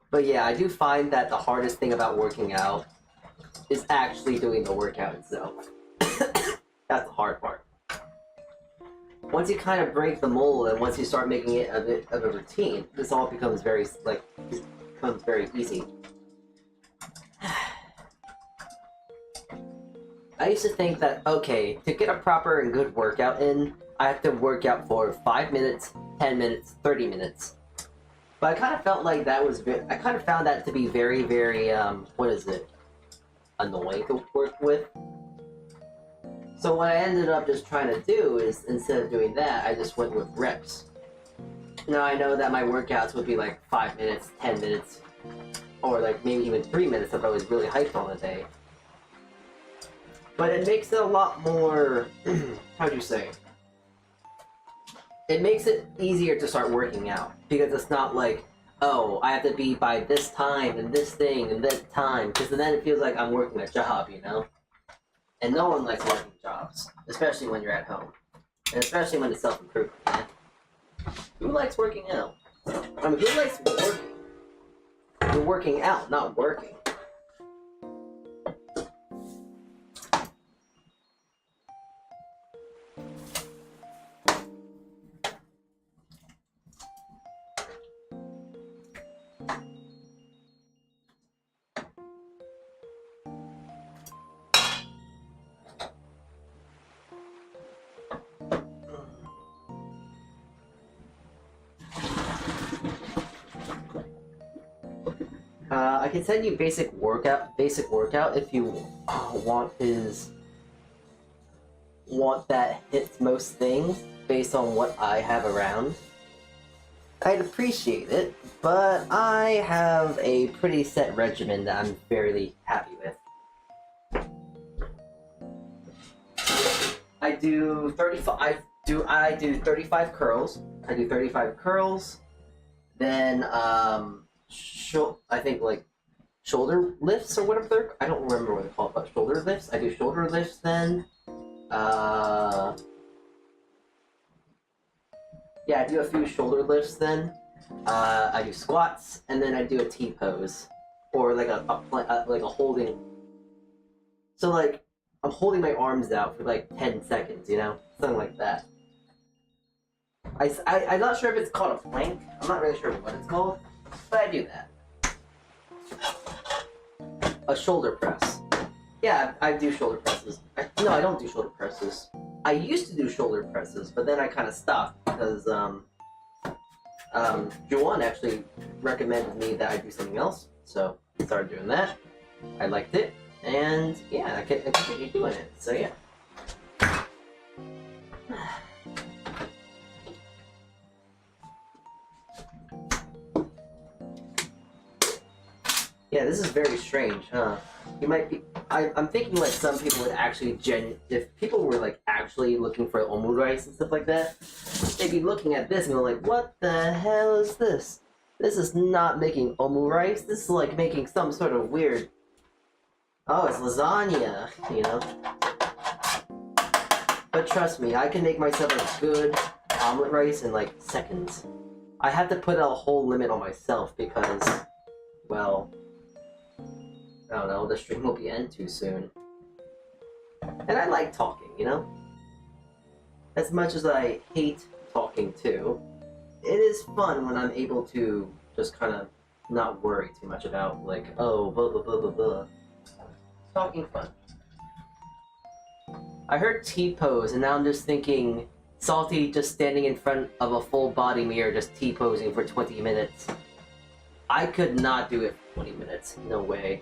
[SPEAKER 1] But yeah, I do find that the hardest thing about working out is actually doing the workout itself. That's the hard part. Once you kind of break the mold and once you start making it a bit of a routine, this all becomes very, like, easy. I used to think that, okay, to get a proper and good workout in, I have to work out for 5 minutes, 10 minutes, 30 minutes. But I kind of felt like that was I kind of found that to be very, very, annoying to work with. So what I ended up just trying to do is, instead of doing that, I just went with reps. Now I know that my workouts would be like 5 minutes, 10 minutes, or like maybe even 3 minutes if I was really hyped on the day. But it makes it a lot more, how'd you say? It makes it easier to start working out, because it's not like, oh, I have to be by this time, and this thing, and this time, because then it feels like I'm working a job, you know? And no one likes working jobs, especially when you're at home. And especially when it's self-improvement, man. Who likes working out? I mean, who likes working? You're working out, not working. I can send you basic workout if you want that hits most things based on what I have around. I'd appreciate it, but I have a pretty set regimen that I'm fairly happy with. I do 35 curls. I do 35 curls. Then I think like shoulder lifts or whatever I don't remember what they're called, but shoulder lifts. I do shoulder lifts then. Yeah, I do a few shoulder lifts then. I do squats, and then I do a T-pose, or like a holding. So like I'm holding my arms out for like 10 seconds, you know, something like that. I'm not sure if it's called a plank. I'm not really sure what it's called, but I do that. A shoulder press. Yeah, I do shoulder presses. No, I don't do shoulder presses. I used to do shoulder presses, but then I kind of stopped because Juwan actually recommended me that I do something else, so I started doing that. I liked it, and yeah, I continue doing it. So yeah. Yeah, this is very strange, huh? You might be. I'm thinking like some people would actually if people were like actually looking for Omurice and stuff like that, they'd be looking at this and go like, what the hell is this? This is not making Omurice. This is like making some sort of weird. Oh, it's lasagna, you know. But trust me, I can make myself a good omelet rice in like seconds. I have to put a whole limit on myself because, well, I don't know, the stream will be end too soon. And I like talking, you know? As much as I hate talking too, it is fun when I'm able to just kind of not worry too much about, like, oh, blah, blah, blah, blah, blah. Talking fun. I heard T-pose, and now I'm just thinking Salty just standing in front of a full body mirror just T-posing for 20 minutes. I could not do it for 20 minutes. No way.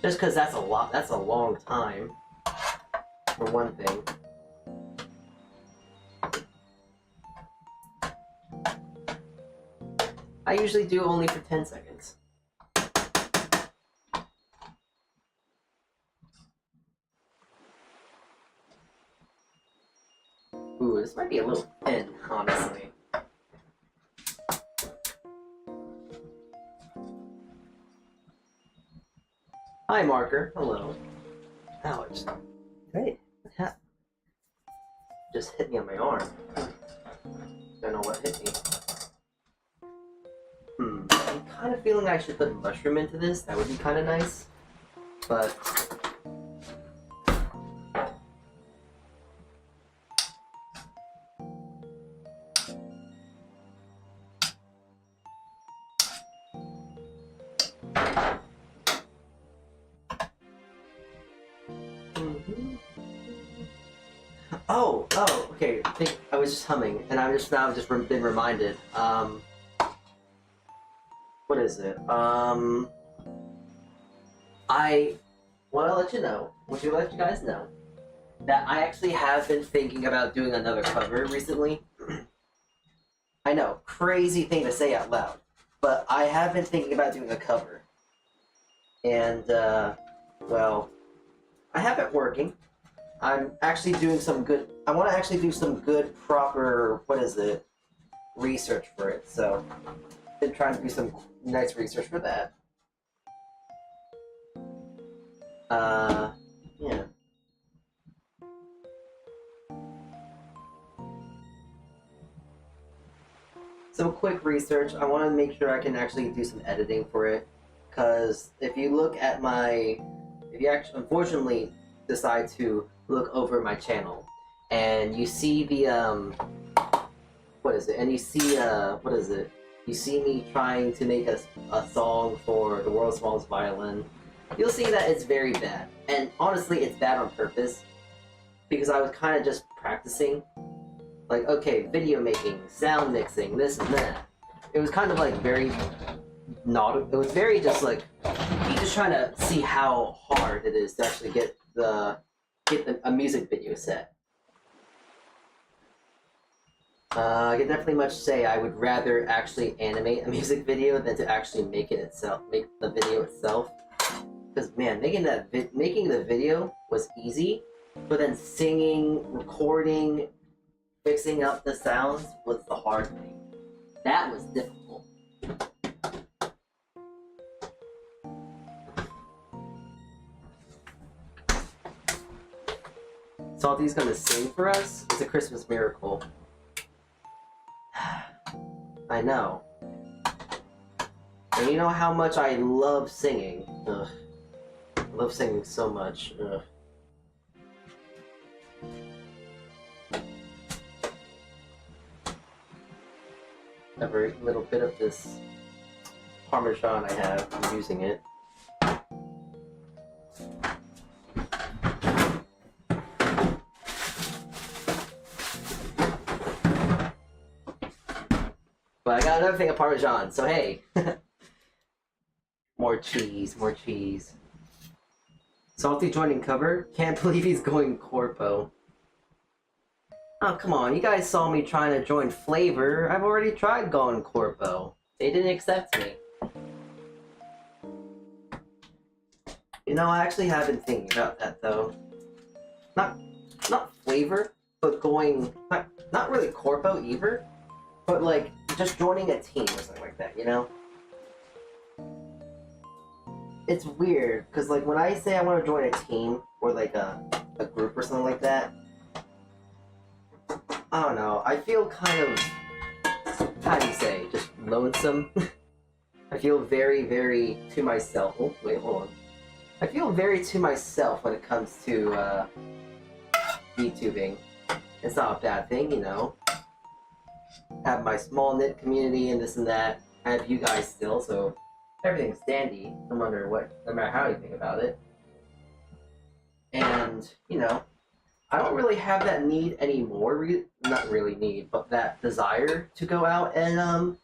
[SPEAKER 1] Just because that's a long time, for one thing. I usually do only for 10 seconds. Ooh, this might be a little thin, honestly. Hi, Marker. Hello. Ouch. Hey, what happened? Just hit me on my arm. Don't know what hit me. I'm kind of feeling I should put mushroom into this. That would be kind of nice. But okay. I was just humming, and I've just been reminded. What is it? I'll let you know. Would you let you guys know that I actually have been thinking about doing another cover recently. I know, crazy thing to say out loud, but I have been thinking about doing a cover, and well, I have it working. I'm actually doing some good. I want to actually do some good, proper. What is it? Research for it. So, been trying to do some nice research for that. Yeah. Some quick research. I want to make sure I can actually do some editing for it, because if you look at if you actually unfortunately decide to look over my channel, and you see the what is it? And you see what is it? You see me trying to make a song for the world's smallest violin. You'll see that it's very bad, and honestly, it's bad on purpose, because I was kind of just practicing. Like, okay, video making, sound mixing, this and that. It was kind of like very not. It was very just like he's just trying to see how hard it is to actually get a music video set. I can definitely much say I would rather actually animate a music video than to actually make the video itself. Because man, making the video was easy, but then singing, recording, fixing up the sounds was the hard thing. That was difficult. Salty's gonna sing for us? It's a Christmas miracle. I know. And you know how much I love singing. Ugh. I love singing so much. Ugh. Every little bit of this Parmesan I have, I'm using it. But I got another thing of Parmesan, so hey. More cheese, more cheese. Salty joining cover? Can't believe he's going corpo. Oh, come on, you guys saw me trying to join Flavor. I've already tried going corpo. They didn't accept me. You know, I actually have been thinking about that, though. Not Flavor, but going... Not really corpo either, but like, just joining a team or something like that, you know? It's weird, because like, when I say I want to join a team, or like a group or something like that, I don't know, I feel kind of, how do you say, just lonesome. I feel very, very to myself. Oh, wait, hold on. I feel very to myself when it comes to VTubing. It's not a bad thing, you know. Have my small knit community and this and that. I have you guys still, so everything's dandy, no matter how you think about it. And, you know, I don't really have that need anymore, not really need, but that desire to go out and,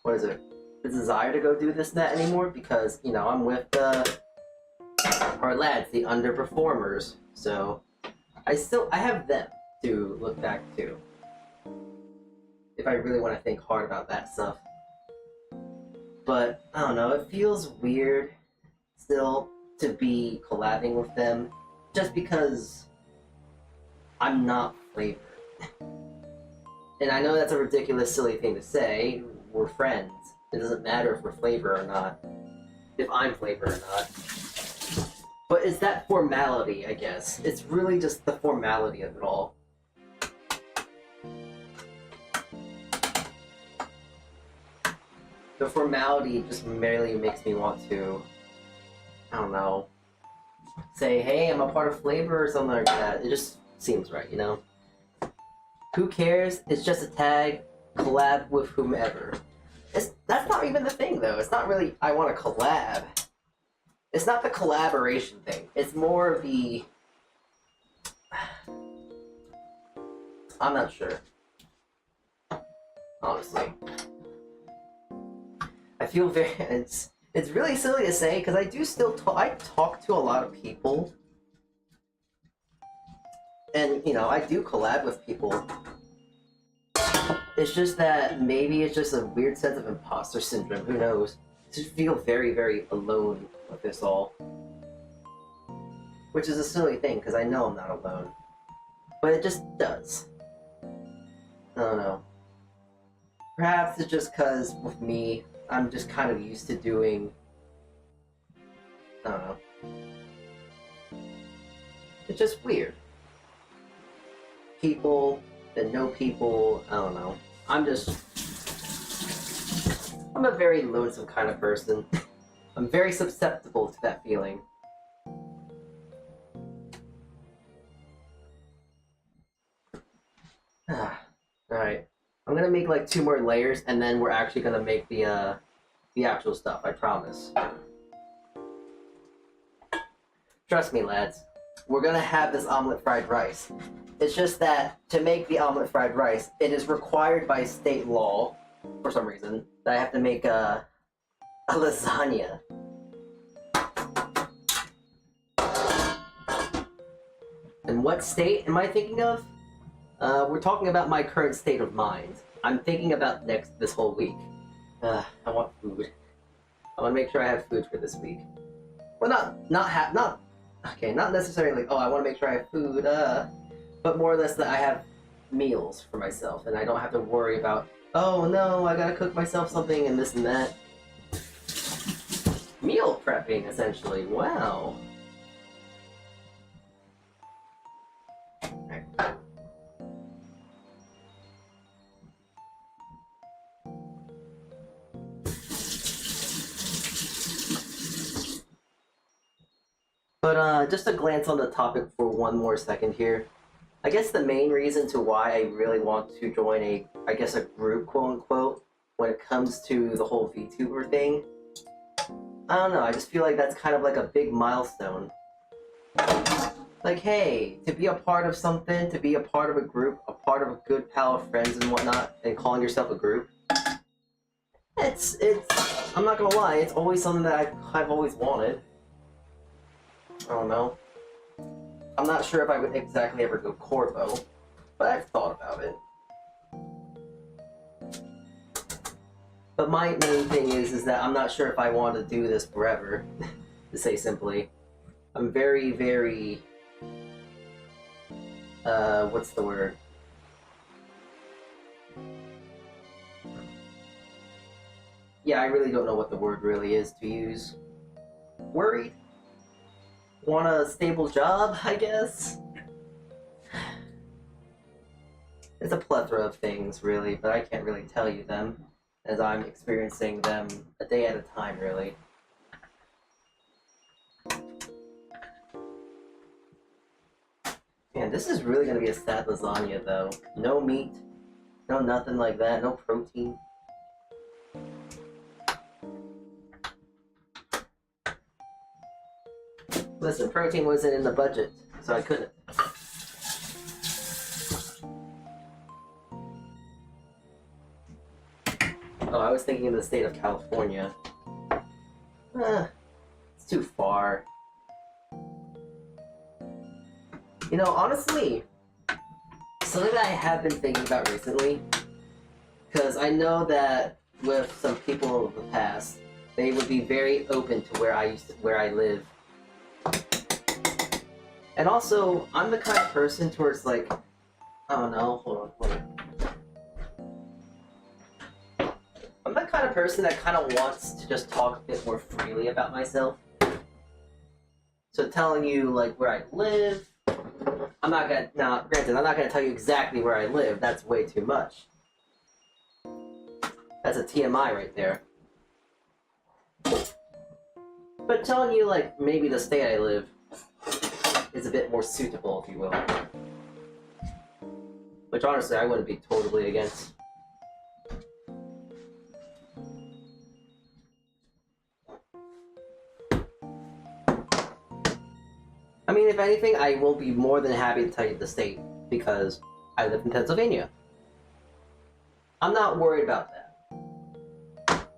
[SPEAKER 1] what is it? The desire to go do this and that anymore, because, you know, I'm with our lads, the underperformers, so I have them to look back to. If I really want to think hard about that stuff. But, I don't know, it feels weird still to be collabing with them, just because I'm not Flavor. And I know that's a ridiculous, silly thing to say. We're friends. It doesn't matter if we're Flavor or not. If I'm Flavor or not. But it's that formality, I guess. It's really just the formality of it all. The formality just merely makes me want to, I don't know, say, hey, I'm a part of Flavor or something like that. It just seems right, you know? Who cares? It's just a tag, collab with whomever. That's not even the thing, though. It's not really, I want to collab. It's not the collaboration thing. It's more of the... I'm not sure. Honestly. I feel very... It's really silly to say, because I do still I talk to a lot of people. And, you know, I do collab with people. It's just that maybe it's just a weird sense of imposter syndrome. Who knows? I just feel very, very alone with this all. Which is a silly thing, because I know I'm not alone. But it just does. I don't know. Perhaps it's just because, with me, I'm just kind of used to doing... I don't know. It's just weird. People that know people, I don't know. I'm a very lonesome kind of person. I'm very susceptible to that feeling. Alright. I'm gonna make like 2 more layers and then we're actually gonna make the actual stuff, I promise. Trust me, lads. We're gonna have this omelet fried rice. It's just that to make the omelet fried rice, it is required by state law, for some reason, that I have to make a A lasagna. And what state am I thinking of? We're talking about my current state of mind. I'm thinking about this whole week. I want food. I want to make sure I have food for this week. Well, not necessarily, oh, I want to make sure I have food, but more or less that I have meals for myself, and I don't have to worry about, oh no, I gotta cook myself something and this and that. Meal prepping, essentially. Wow. Right. But just a glance on the topic for one more second here. I guess the main reason to why I really want to join a group, quote unquote, when it comes to the whole Vtuber thing, I don't know, I just feel like that's kind of like a big milestone. Like, hey, to be a part of something, to be a part of a group, a part of a good pal of friends and whatnot, and calling yourself a group, it's, I'm not gonna lie, it's always something that I've always wanted. I don't know. I'm not sure if I would exactly ever go Corvo, but I've thought about it. But my main thing is that I'm not sure if I want to do this forever, to say simply. I'm very, very... what's the word? Yeah, I really don't know what the word really is to use. Worried? Want a stable job, I guess? It's a plethora of things, really, but I can't really tell you them, as I'm experiencing them a day at a time, really. Man, this is really gonna be a sad lasagna, though. No meat, no nothing like that, no protein. Listen, protein wasn't in the budget, so I couldn't. Oh, I was thinking of the state of California. It's too far. You know, honestly, something that I have been thinking about recently, because I know that with some people of the past, they would be very open to where I live. And also, I'm the kind of person towards, like, I don't know, hold on. I'm the kind of person that kind of wants to just talk a bit more freely about myself. So telling you, like, where I live, I'm not gonna, now, granted, I'm not gonna tell you exactly where I live, that's way too much. That's a TMI right there. But telling you, like, maybe the state I live is a bit more suitable, if you will. Which, honestly, I wouldn't be totally against. I mean, if anything, I will be more than happy to tell you the state, because I live in Pennsylvania. I'm not worried about that.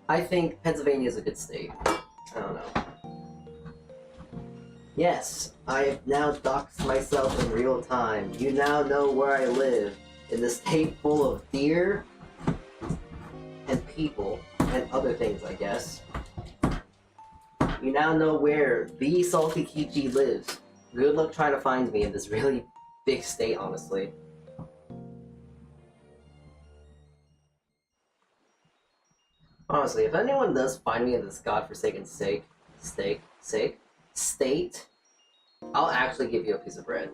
[SPEAKER 1] I think Pennsylvania is a good state. I don't know. Yes, I have now doxed myself in real time. You now know where I live, in the state full of deer, and people, and other things, I guess. You now know where the Saltea Kichee lives. Good luck trying to find me in this really big state, honestly. Honestly, if anyone does find me in this godforsaken state, I'll actually give you a piece of bread.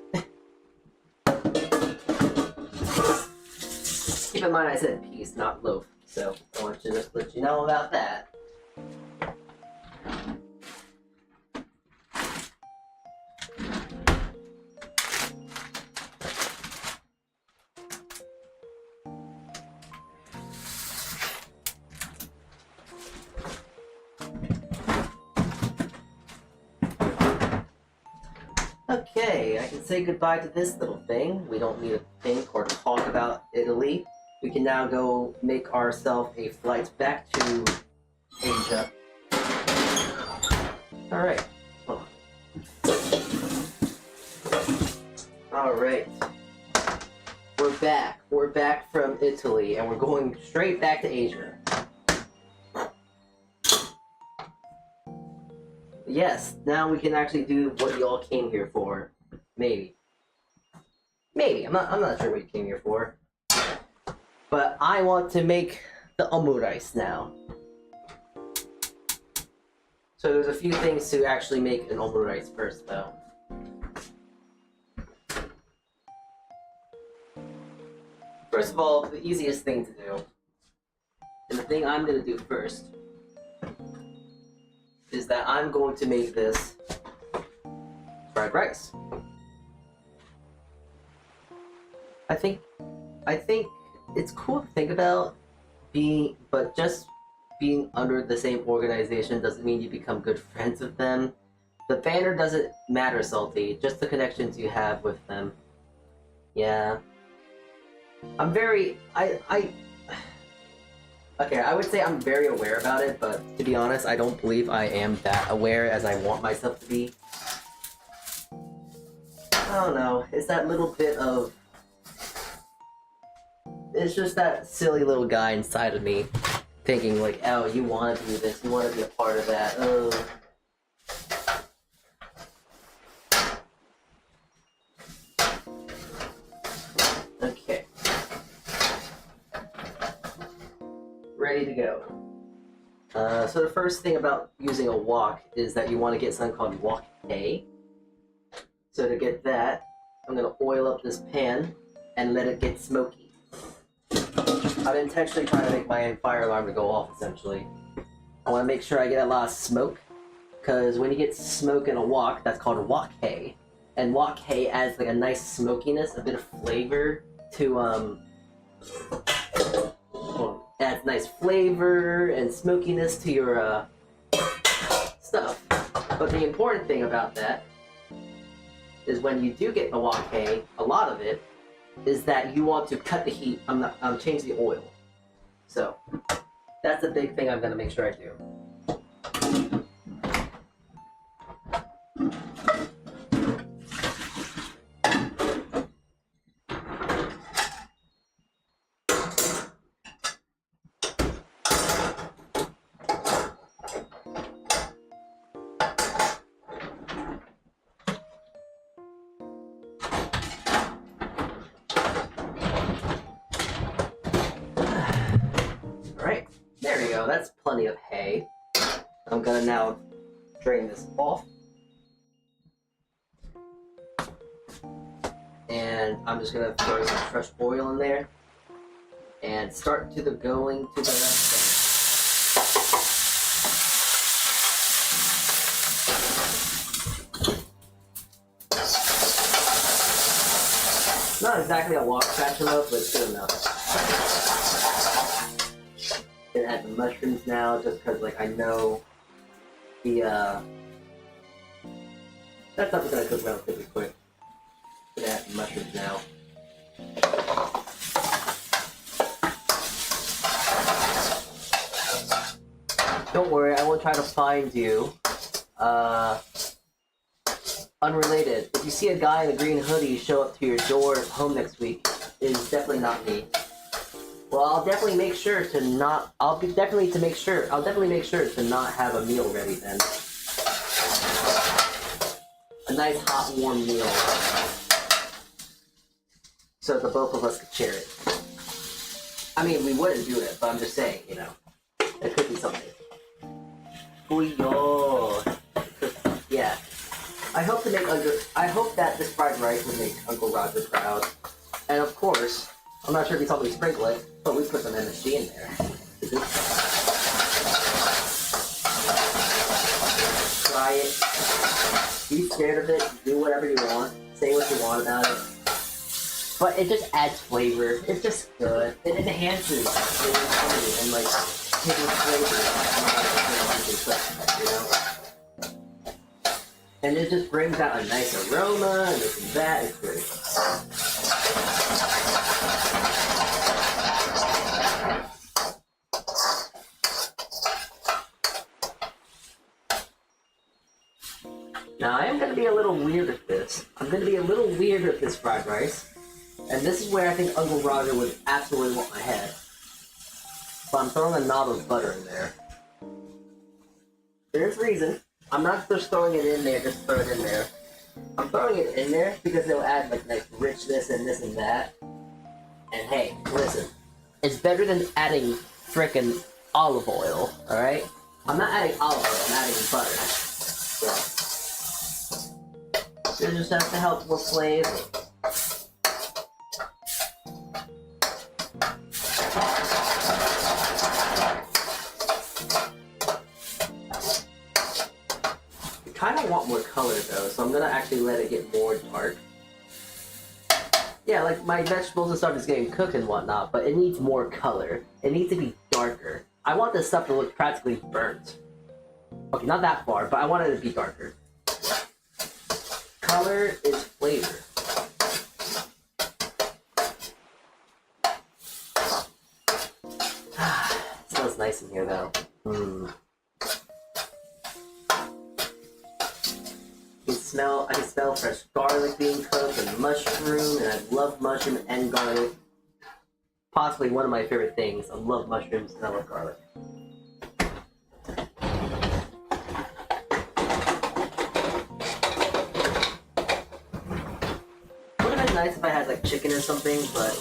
[SPEAKER 1] Keep in mind I said piece, not loaf, so I want to just let you know about that. Okay, I can say goodbye to this little thing. We don't need to think or talk about Italy. We can now go make ourselves a flight back to Asia. Alright. Alright. We're back. We're back from Italy, and we're going straight back to Asia. Yes, now we can actually do what you all came here for. Maybe. Maybe. I'm not sure what you came here for. But I want to make the omurice now. So there's a few things to actually make an omurice first, though. First of all, the easiest thing to do, and the thing I'm going to do first, is that I'm going to make this fried rice. I think it's cool to think about but just being under the same organization doesn't mean you become good friends with them. The banner doesn't matter, Salty, just the connections you have with them. Yeah. I'm very, okay, I would say I'm very aware about it, but to be honest, I don't believe I am that aware as I want myself to be. I don't know, it's that little bit of... It's just that silly little guy inside of me thinking like, oh, you want to do this, you want to be a part of that, oh. Okay. Ready to go. So the first thing about using a wok is that you want to get something called wok hay. So to get that, I'm going to oil up this pan and let it get smoky. I'm intentionally trying to make my fire alarm to go off, essentially. I want to make sure I get a lot of smoke, because when you get smoke in a wok, that's called wok hay. And wok hay adds like a nice smokiness, a bit of flavor to, adds nice flavor and smokiness to your, stuff. But the important thing about that is when you do get the wok hay, a lot of it, is that you want to cut the heat, change the oil. So, that's a big thing I'm going to make sure I do. That's plenty of hay. I'm gonna now drain this off. And I'm just gonna throw some fresh oil in there and start going to the not exactly a wok spatula, but it's good enough. Gonna add the mushrooms now, just because, like, I know the, that stuff is gonna cook relatively quick. Gonna add the mushrooms now. Don't worry, I won't try to find you. Unrelated. If you see a guy in a green hoodie show up to your door home next week, it is definitely not me. Well, I'll definitely make sure to not. I'll definitely make sure to not have a meal ready then. A nice hot warm meal, so the both of us could share it. I mean, we wouldn't do it, but I'm just saying, you know, it could be something. Bouillon. Yeah. I hope that this fried rice will make Uncle Roger proud, and of course. I'm not sure if you saw me sprinkle it, but we put some MSG in there. Try it. Be scared of it. Do whatever you want. Say what you want about it. But it just adds flavor. It's just good. It enhances the food and like gives it flavor. You know? And it just brings out a nice aroma and this and that. It's great. be a little weird with this. I'm gonna be a little weird with this fried rice. And this is where I think Uncle Roger would absolutely want my head. But I'm throwing a knob of butter in there. There's a reason. I'm not just throwing it in there, just throw it in there. I'm throwing it in there because it'll add like nice richness and this and that. And hey, listen. It's better than adding frickin' olive oil, alright? I'm not adding olive oil, I'm adding butter. So it just has to help with flavor. I kind of want more color though, so I'm gonna actually let it get more dark. Yeah, like my vegetables and stuff is getting cooked and whatnot, but it needs more color. It needs to be darker. I want this stuff to look practically burnt. Okay, not that far, but I want it to be darker. Color is flavor. It smells nice in here though. I can smell fresh garlic being cooked and mushroom, and I love mushroom and garlic. Possibly one of my favorite things. I love mushrooms and I love garlic. Would have been nice if I had like chicken or something, but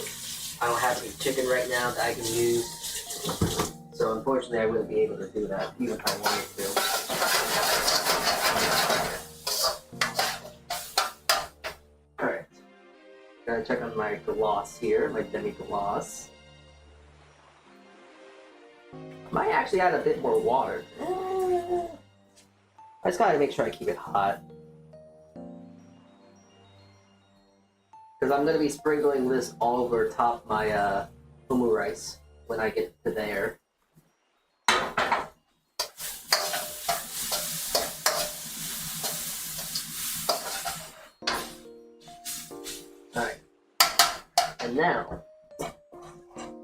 [SPEAKER 1] I don't have any chicken right now that I can use. So unfortunately I wouldn't be able to do that, even if I wanted to. Gotta check on my gloss here, my demi-gloss. I might actually add a bit more water. I just gotta make sure I keep it hot. Because I'm gonna be sprinkling this all over top my Omurice when I get to there. Alright. And now,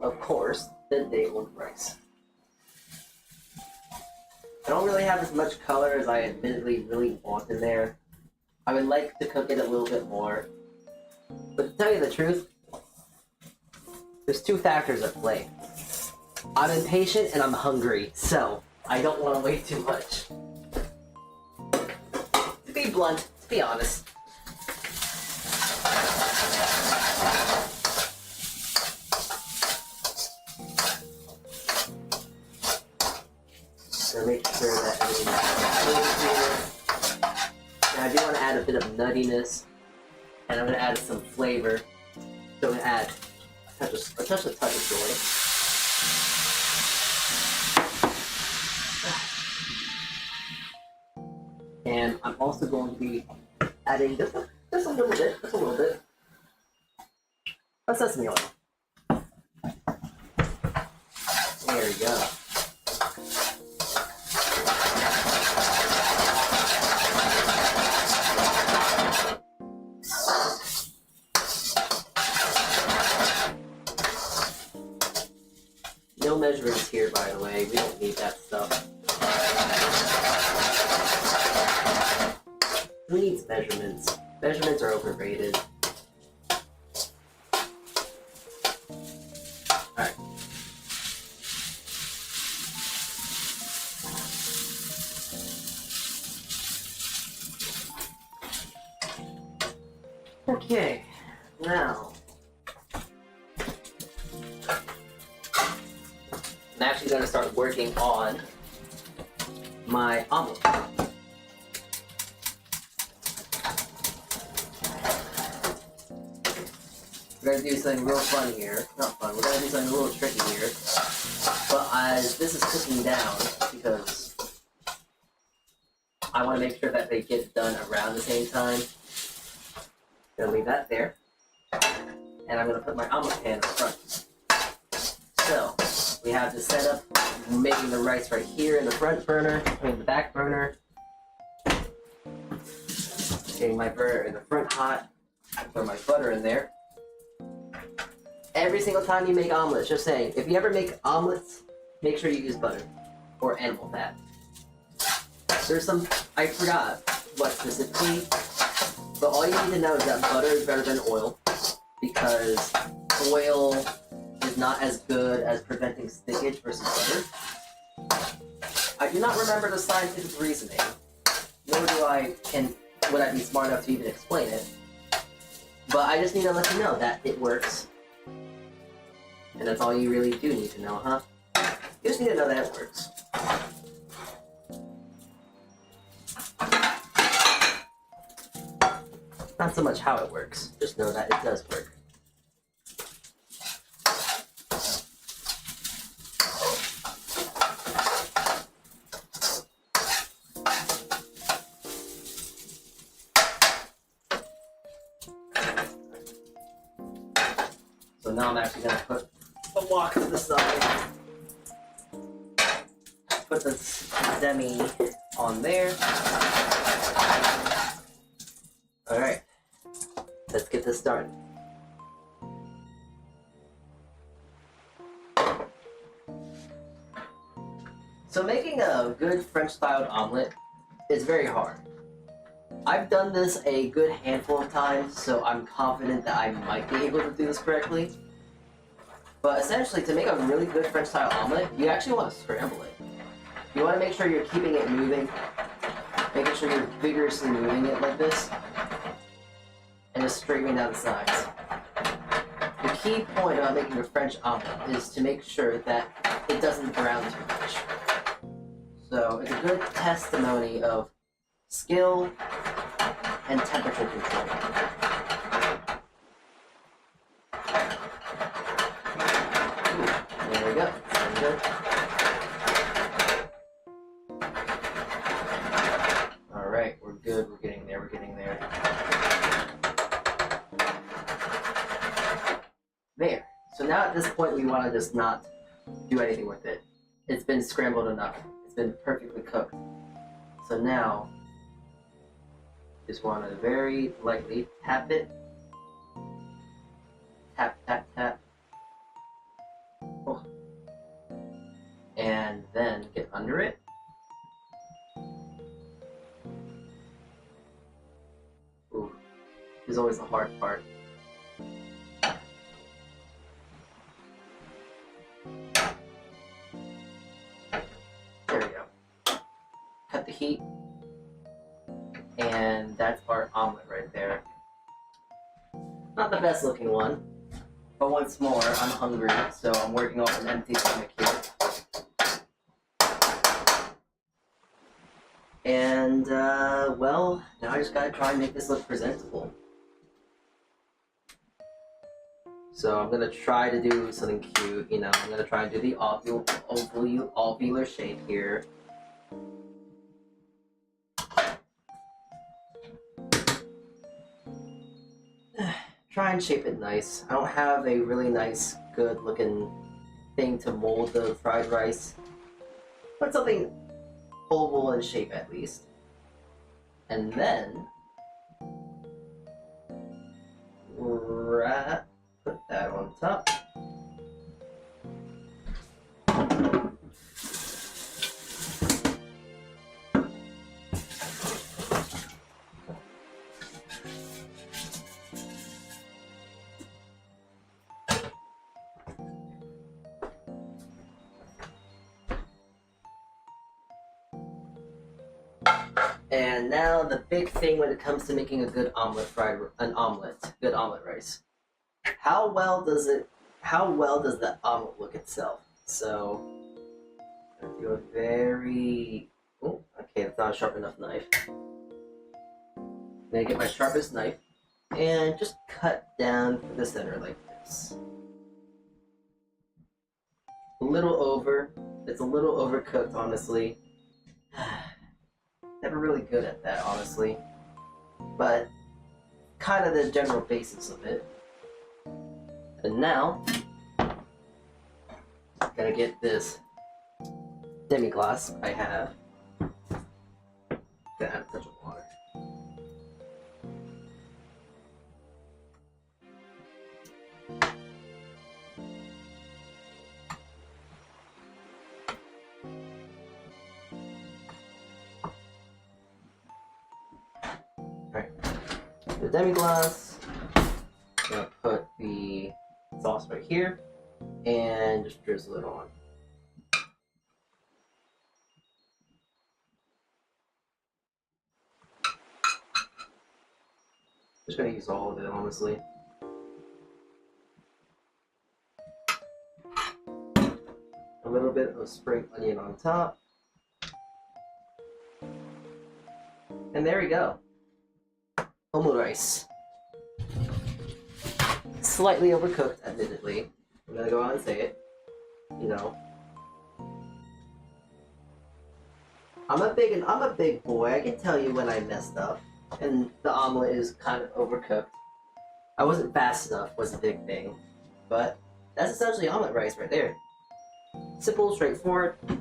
[SPEAKER 1] of course, the day old rice. I don't really have as much color as I admittedly really want in there. I would like to cook it a little bit more. But to tell you the truth, there's two factors at play. I'm impatient and I'm hungry, so I don't want to wait too much. To be blunt, to be honest. So make sure that everything's here. And I do want to add a bit of nuttiness, and I'm going to add some flavor. So I'm going to add a touch of joy. And I'm also going to be adding just a little bit, of sesame oil. There we go. No measurements here, by the way. We don't need that stuff. Who needs measurements? Measurements are overrated. Alright. Okay, now I'm actually going to start working on my omelet. We're going to do something real fun here. Not fun, we're going to do something a little tricky here. But as this is cooking down, because I want to make sure that they get done around the same time, I'm going to leave that there. And I'm going to put my omelet pan in front. So, we have the setup, making the rice right here in the front burner, in the back burner. Getting my burner in the front hot. Throw my butter in there. Every single time you make omelets, just saying, if you ever make omelets, make sure you use butter or animal fat. There's some, I forgot what specifically, But all you need to know is that butter is better than oil, because oil is not as good as preventing stickage versus butter. I do not remember the scientific reasoning, nor would I be smart enough to even explain it. But I just need to let you know that it works. And that's all you really do need to know, huh? You just need to know that it works. Not so much how it works, just know that it does work. So now I'm actually going to put the wok to the side. Put the demi on there. Alright, let's get this started. So making a good French-styled omelet is very hard. I've done this a good handful of times, so I'm confident that I might be able to do this correctly. But essentially, to make a really good French-style omelet, you actually want to scramble it. You want to make sure you're keeping it moving, making sure you're vigorously moving it like this, and just straightening down the sides. The key point about making a French omelet is to make sure that it doesn't brown too much. So it's a good testimony of skill and temperature control. Ooh, there we go. There we go. Alright, we're good. We're getting there. We're getting there. There. So now at this point we want to just not do anything with it. It's been scrambled enough. It's been perfectly cooked. So now, just want to very lightly tap it. Tap, tap, tap. Oh. And then get under it. Ooh. This is always the hard part. There we go. Cut the heat. And that's our omelet right there. Not the best looking one, but once more, I'm hungry, so I'm working off an empty stomach here. And, well, now I just gotta try and make this look presentable. So I'm gonna try to do something cute, you know, I'm gonna try and do the ovular shape here. Try and shape it nice. I don't have a really nice, good looking thing to mold the fried rice, but something oval in shape at least. And then put that on top. And now the big thing when it comes to making a good good omelet rice. How well does the omelet look itself? So I'm gonna do a very okay, that's not a sharp enough knife. I'm gonna get my sharpest knife and just cut down the center like this. A little over. It's a little overcooked, honestly. Never really good at that, honestly. But kind of the general basis of it. And now, gotta get this demi-glace I have. Gotta add a touch of water. demi-glace. Gonna put the sauce right here and just drizzle it on. Just gonna use all of it, honestly. A little bit of spring onion on top. And there we go. Omurice. Slightly overcooked, admittedly. I'm gonna go out and say it. You know. I'm a big boy. I can tell you when I messed up. And the omelet is kind of overcooked. I wasn't fast enough was the big thing. But that's essentially omelet rice right there. Simple, straightforward. And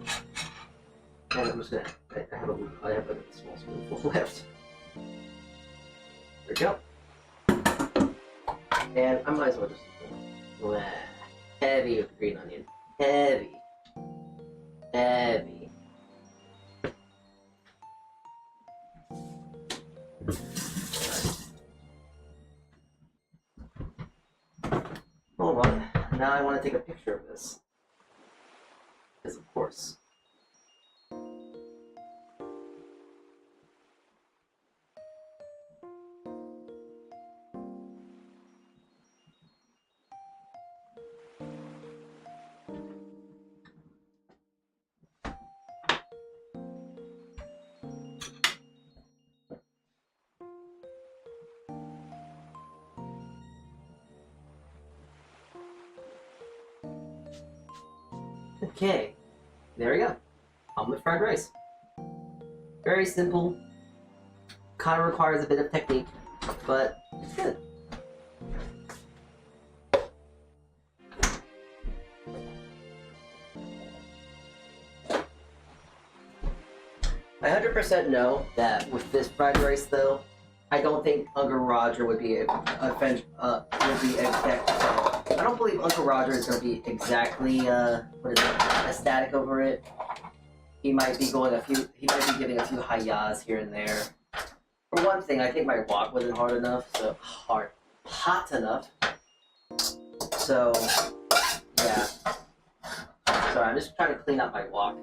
[SPEAKER 1] I'm just gonna I have a small spoonful left. There we go. And I might as well just heavy with green onion. Heavy. Heavy. Hold on. Now I want to take a picture of this. Because of course. Okay, there we go. Omelet fried rice. Very simple. Kind of requires a bit of technique, but it's good. I 100% know that with this fried rice, though, I don't think Uncle Roger would be I don't believe Uncle Roger is going to be exactly ecstatic over it. He might be giving a few hi-yas here and there. For one thing, I think my wok wasn't hot enough. So yeah. So I'm just trying to clean up my wok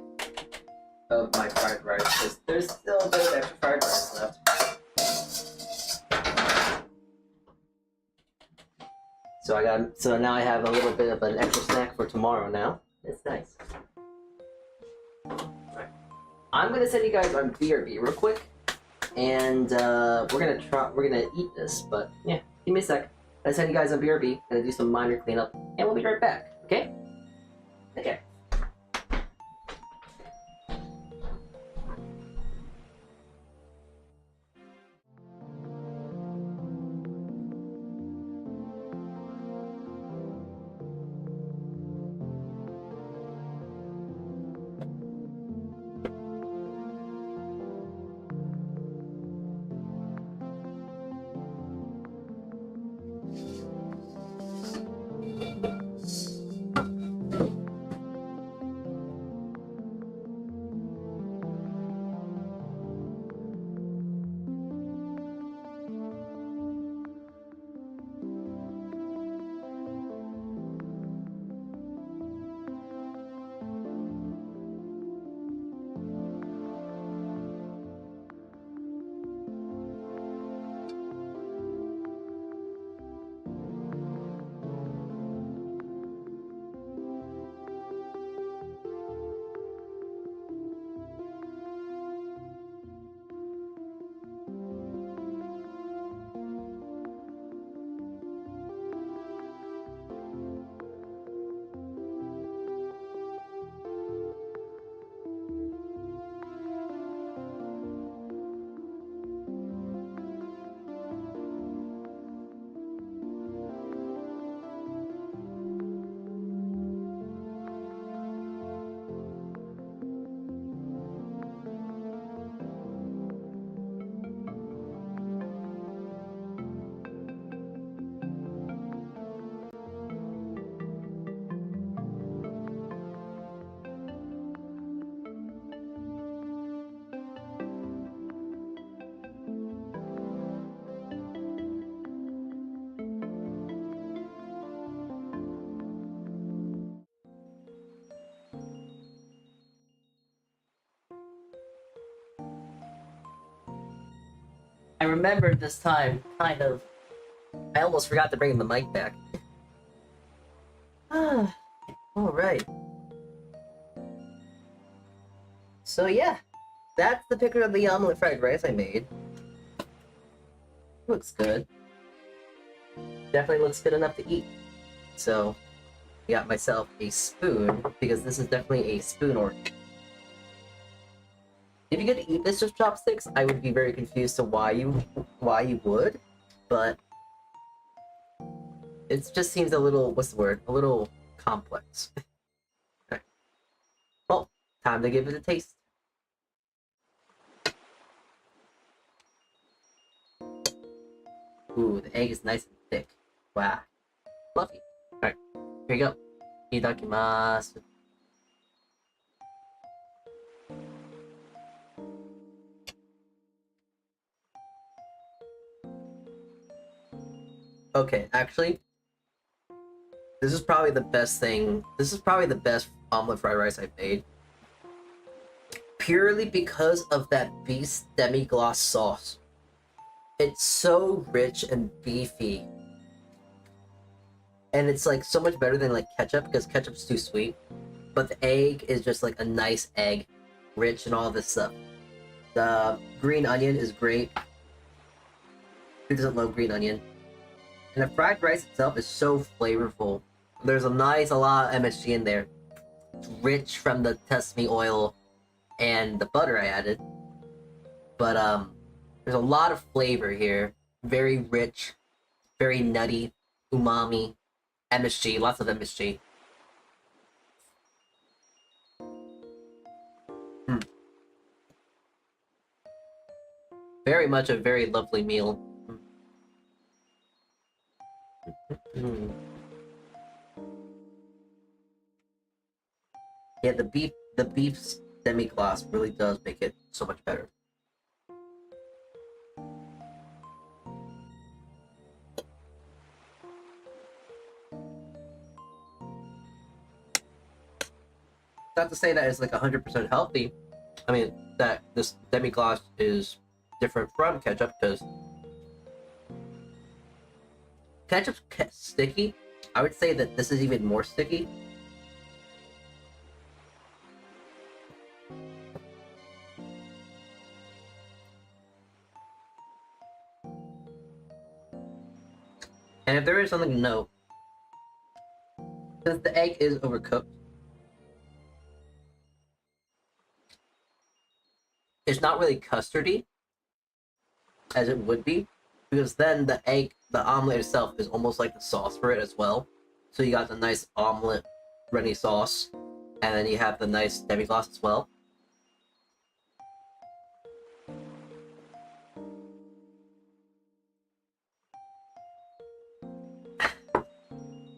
[SPEAKER 1] of my fried rice because there's still a bit of extra fried rice left. So now I have a little bit of an extra snack for tomorrow now. It's nice. Alright. I'm gonna send you guys on BRB real quick. And we're gonna eat this, but yeah, give me a sec. I'll send you guys on BRB, gonna do some minor cleanup, and we'll be right back, okay? Okay. remembered this time, kind of. I almost forgot to bring the mic back. Alright. So yeah, that's the picture of the omelet fried rice I made. Looks good. Definitely looks good enough to eat. So, I got myself a spoon, because this is definitely a spoon order. If you could eat this with chopsticks, I would be very confused to why you would, but it just seems a little, what's the word? A little complex. Okay. Well, time to give it a taste. Ooh, the egg is nice and thick. Wow. Fluffy. Alright, here you go. Itadakimasu. Okay, actually, this is probably the best thing. This is probably the best omelet fried rice I've made. Purely because of that beef demi-glace sauce. It's so rich and beefy. And it's like so much better than like ketchup, because ketchup's too sweet. But the egg is just like a nice egg, rich and all this stuff. The green onion is great. Who doesn't love green onion? And the fried rice itself is so flavorful. There's a lot of MSG in there. It's rich from the sesame oil and the butter I added. But there's a lot of flavor here. Very rich, very nutty, umami, MSG, lots of MSG. Very much a very lovely meal. Yeah, the beef's demi-glace really does make it so much better. Not to say that it's like 100% healthy. I mean, that this demi-glace is different from ketchup, because ketchup's sticky. I would say that this is even more sticky. And if there is something to note, since the egg is overcooked, it's not really custardy as it would be, because then the omelet itself is almost like the sauce for it as well. So you got the nice omelet runny sauce, and then you have the nice demi-glace as well.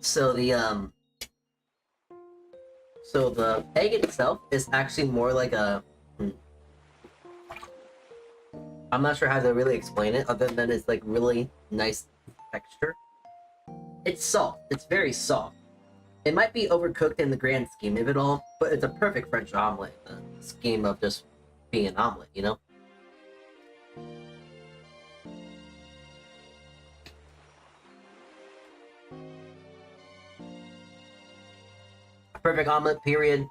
[SPEAKER 1] So the egg itself is actually more like a I'm not sure how to really explain it, other than it's like really nice texture. It's soft. It's very soft. It might be overcooked in the grand scheme of it all, but it's a perfect French omelet in the scheme of just being an omelet, you know? A perfect omelet, period.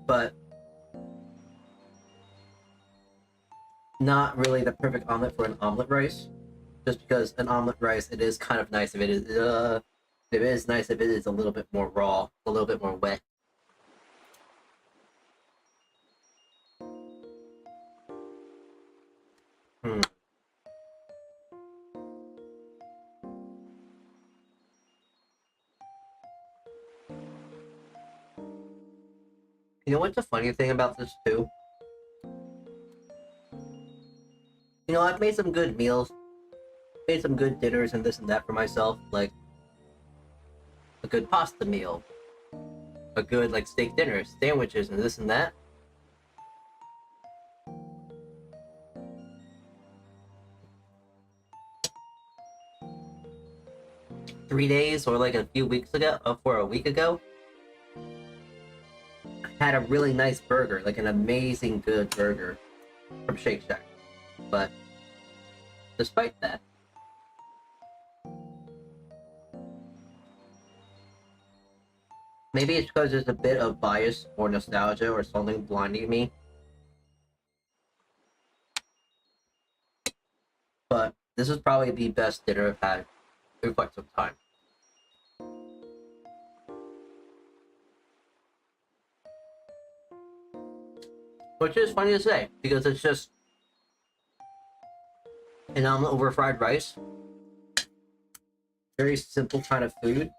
[SPEAKER 1] But not really the perfect omelet for an omelet rice. Just because an omelet rice, it is kind of nice if it is nice if it is a little bit more raw, a little bit more wet. You know what's the funny thing about this too? You know, I've made some good meals, made some good dinners and this and that for myself, like a good pasta meal, a good like steak dinner, sandwiches and this and that. $3 or like a few weeks ago, or a week ago, I had a really nice burger, like an amazing good burger from Shake Shack. But despite that. Maybe it's because there's a bit of bias or nostalgia or something blinding me. But this is probably the best dinner I've had in quite some time. Which is funny to say, because it's just an omelet over fried rice. Very simple kind of food.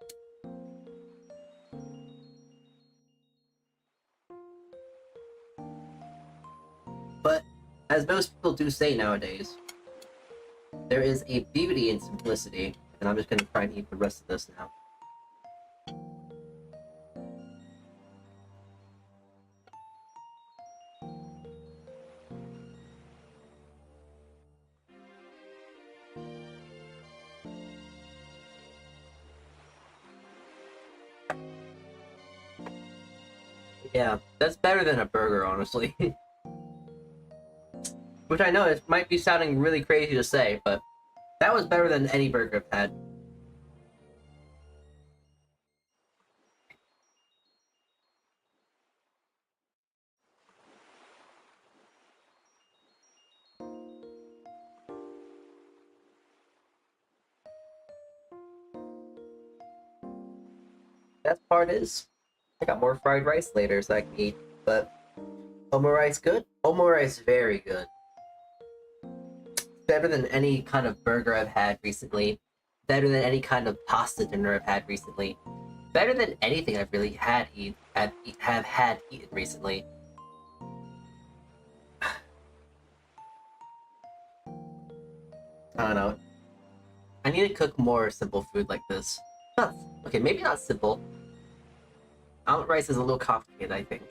[SPEAKER 1] But, as most people do say nowadays, there is a beauty in simplicity, and I'm just gonna try and eat the rest of this now. Yeah, that's better than a burger, honestly. Which I know it might be sounding really crazy to say, but that was better than any burger I've had. Best part is, I got more fried rice later so I can eat, but Omurice good? Omurice very good. Better than any kind of burger I've had recently. Better than any kind of pasta dinner I've had recently. Better than anything I've really had eaten recently. I don't know. I need to cook more simple food like this. Okay, maybe not simple. Omelet rice is a little complicated, I think.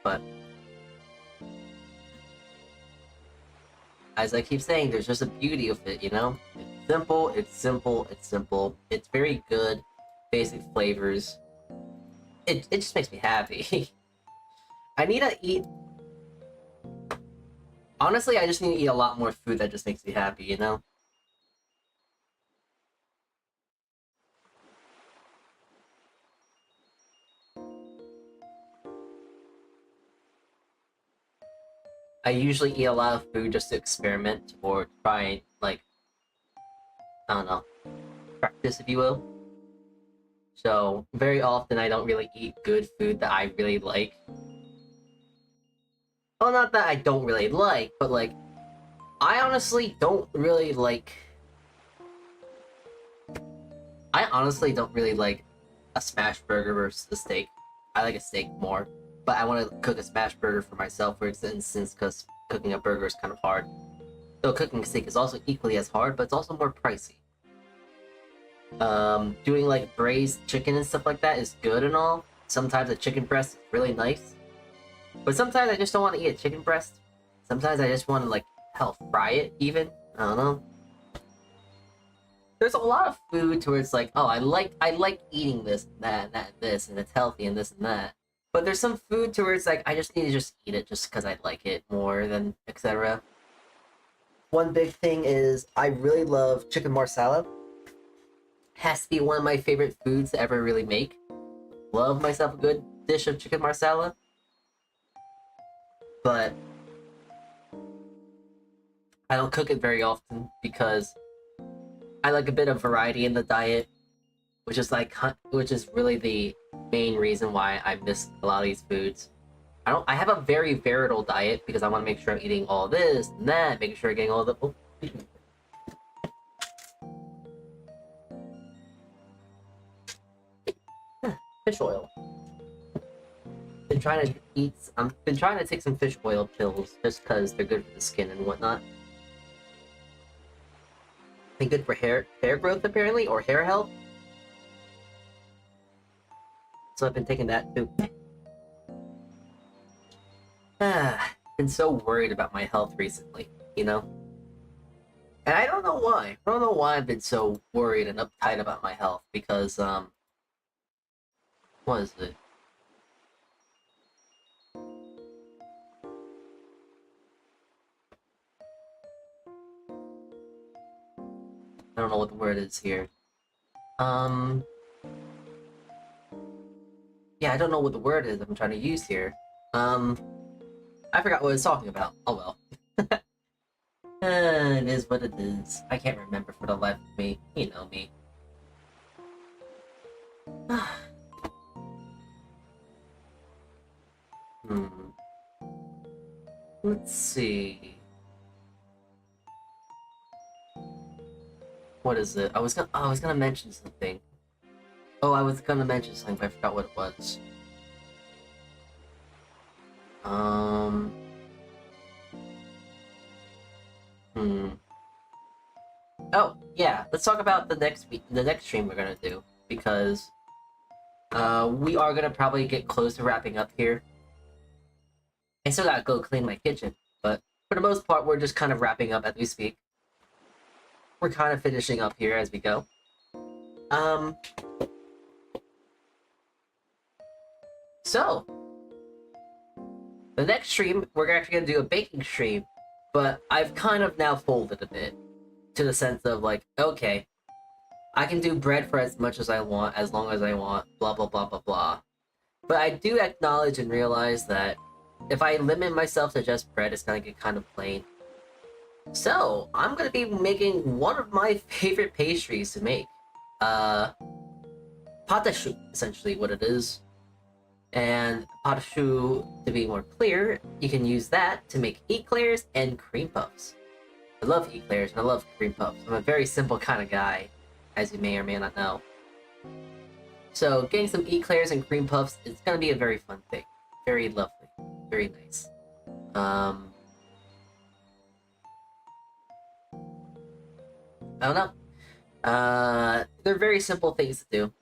[SPEAKER 1] But as I keep saying, there's just a beauty of it, you know? It's simple, it's simple, it's simple. It's very good, basic flavors. It just makes me happy. I need to eat... Honestly, I just need to eat a lot more food that just makes me happy, you know? I usually eat a lot of food just to experiment or try, like, I don't know, practice, if you will. So, very often I don't really eat good food that I really like. Well, not that I don't really like, but, like, I honestly don't really like... I honestly don't really like a smash burger versus a steak. I like a steak more. But I want to cook a smash burger for myself, for instance, because cooking a burger is kind of hard. Though cooking a steak is also equally as hard, but it's also more pricey. Doing like braised chicken and stuff like that is good and all. Sometimes a chicken breast is really nice. But sometimes I just don't want to eat a chicken breast. Sometimes I just want to, like, hell, fry it even. I don't know. There's a lot of food to where it's like, oh, I like eating this and that and that and this, and it's healthy and this and that. But there's some food to where it's like, I just need to just eat it just because I like it more than etc. One big thing is I really love chicken marsala. Has to be one of my favorite foods to ever really make. Love myself a good dish of chicken marsala. But I don't cook it very often because I like a bit of variety in the diet, which is really the main reason why I miss a lot of these foods. I have a very variable diet because I want to make sure I'm eating all this and that, making sure I'm getting all the fish oil. I've been trying to take some fish oil pills just because they're good for the skin and whatnot. They're good for hair growth apparently, or hair health. So I've been taking that too. Been so worried about my health recently, you know? And I don't know why. I don't know why I've been so worried and uptight about my health, because, what is it? don't know what the word is here. Yeah, I don't know what the word is I'm trying to use here. I forgot what I was talking about. Oh well. It is what it is. I can't remember for the life of me. You know me. Let's see. What is it? I was gonna mention something. Oh, I was gonna mention something, but I forgot what it was. Oh, yeah. Let's talk about the next stream we're gonna do, because we are gonna probably get close to wrapping up here. I still gotta go clean my kitchen, but for the most part, we're just kind of wrapping up as we speak. We're kind of finishing up here as we go. So the next stream, we're actually gonna do a baking stream, but I've kind of now folded a bit to the sense of like, okay, I can do bread for as much as I want, as long as I want, blah blah blah blah blah. But I do acknowledge and realize that if I limit myself to just bread, it's gonna get kind of plain. So I'm gonna be making one of my favorite pastries to make. Pâte à choux, essentially what it is. And pâte à choux, to be more clear, you can use that to make eclairs and cream puffs. I love eclairs and I love cream puffs. I'm a very simple kind of guy, as you may or may not know. So getting some eclairs and cream puffs is gonna be a very fun thing. Very lovely. Very nice. I don't know. They're very simple things to do.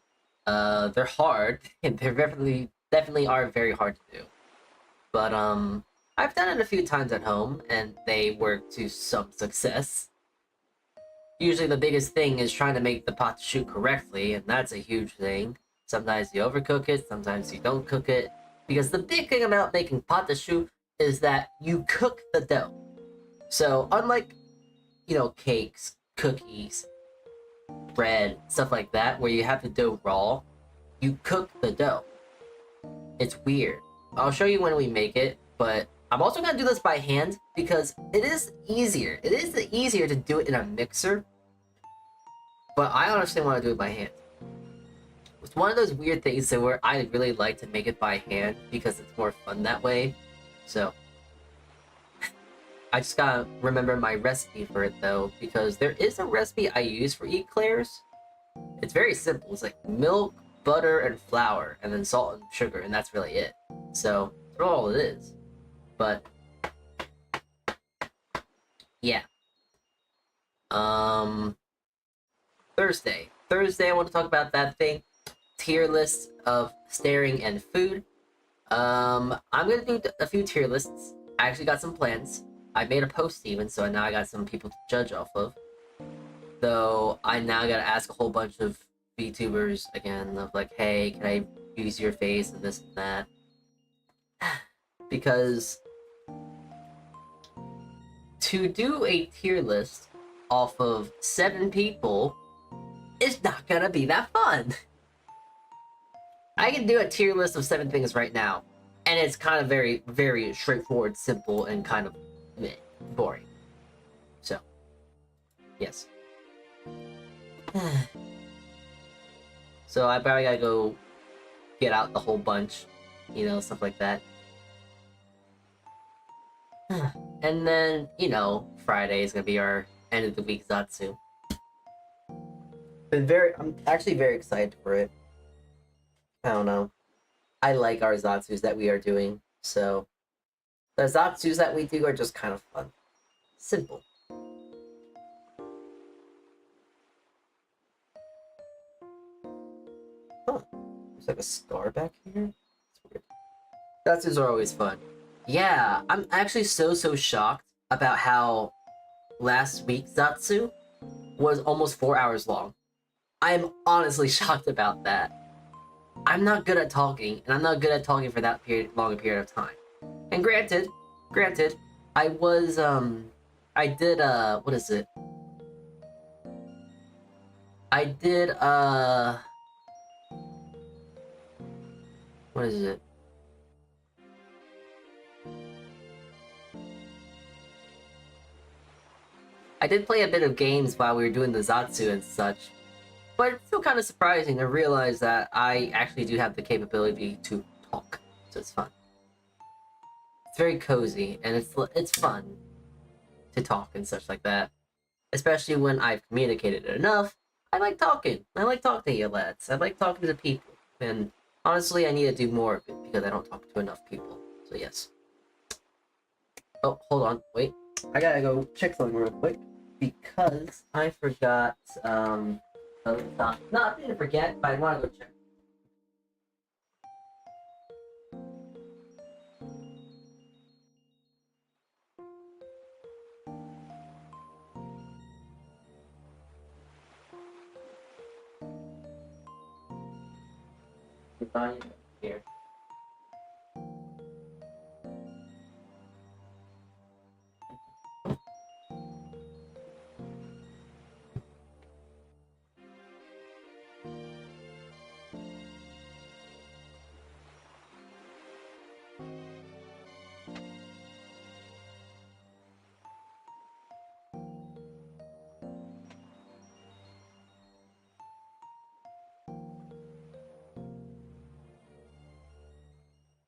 [SPEAKER 1] They're hard, and they're definitely are very hard to do. But I've done it a few times at home, and they work to some success. Usually the biggest thing is trying to make the pâte à choux correctly, and that's a huge thing. Sometimes you overcook it, sometimes you don't cook it. Because the big thing about making pâte à choux is that you cook the dough. So unlike, you know, cakes, cookies, bread, stuff like that, where you have the dough raw, you cook the dough. It's weird. I'll show you when we make it, but I'm also gonna do this by hand because it is easier. It is easier to do it in a mixer, but I honestly want to do it by hand. It's one of those weird things that where I really like to make it by hand because it's more fun that way. So I just gotta remember my recipe for it though, because there is a recipe I use for eclairs. It's very simple. It's like milk, butter, and flour, and then salt and sugar, and that's really it. So that's all it is. But yeah. Thursday. I want to talk about that thing. Tier list of staring and food. I'm gonna do a few tier lists. I actually got some plans. I made a post even, so now I got some people to judge off of. Though I now gotta ask a whole bunch of Vtubers again of like, hey, can I use your face and this and that? Because to do a tier list off of 7 people is not gonna be that fun. I can do a tier list of 7 things right now, and it's kind of very, very straightforward, simple, and kind of meh, boring. So, yes. So I probably gotta go get out the whole bunch, you know, stuff like that. And then, you know, Friday is gonna be our end of the week Zatsu. I'm actually very excited for it. I don't know. I like our Zatsus that we are doing, so the Zatsus that we do are just kind of fun. Simple. Huh. There's like a star back here? That's weird. Zatsus are always fun. Yeah, I'm actually so shocked about how last week's Zatsu was almost 4 hours long. I'm honestly shocked about that. I'm not good at talking, and I'm not good at talking for that long a period of time. And granted, I was, I did, what is it? I did, what is it? I did play a bit of games while we were doing the Zatsu and such, but it's still kind of surprising to realize that I actually do have the capability to talk, so it's fun. It's very cozy, and it's fun to talk and such like that. Especially when I've communicated it enough. I like talking. I like talking to you lads. I like talking to people. And honestly, I need to do more of it because I don't talk to enough people. So yes. Oh, hold on. Wait. I gotta go check something real quick. Because I forgot, no, I didn't forget, but I want to go check. Here.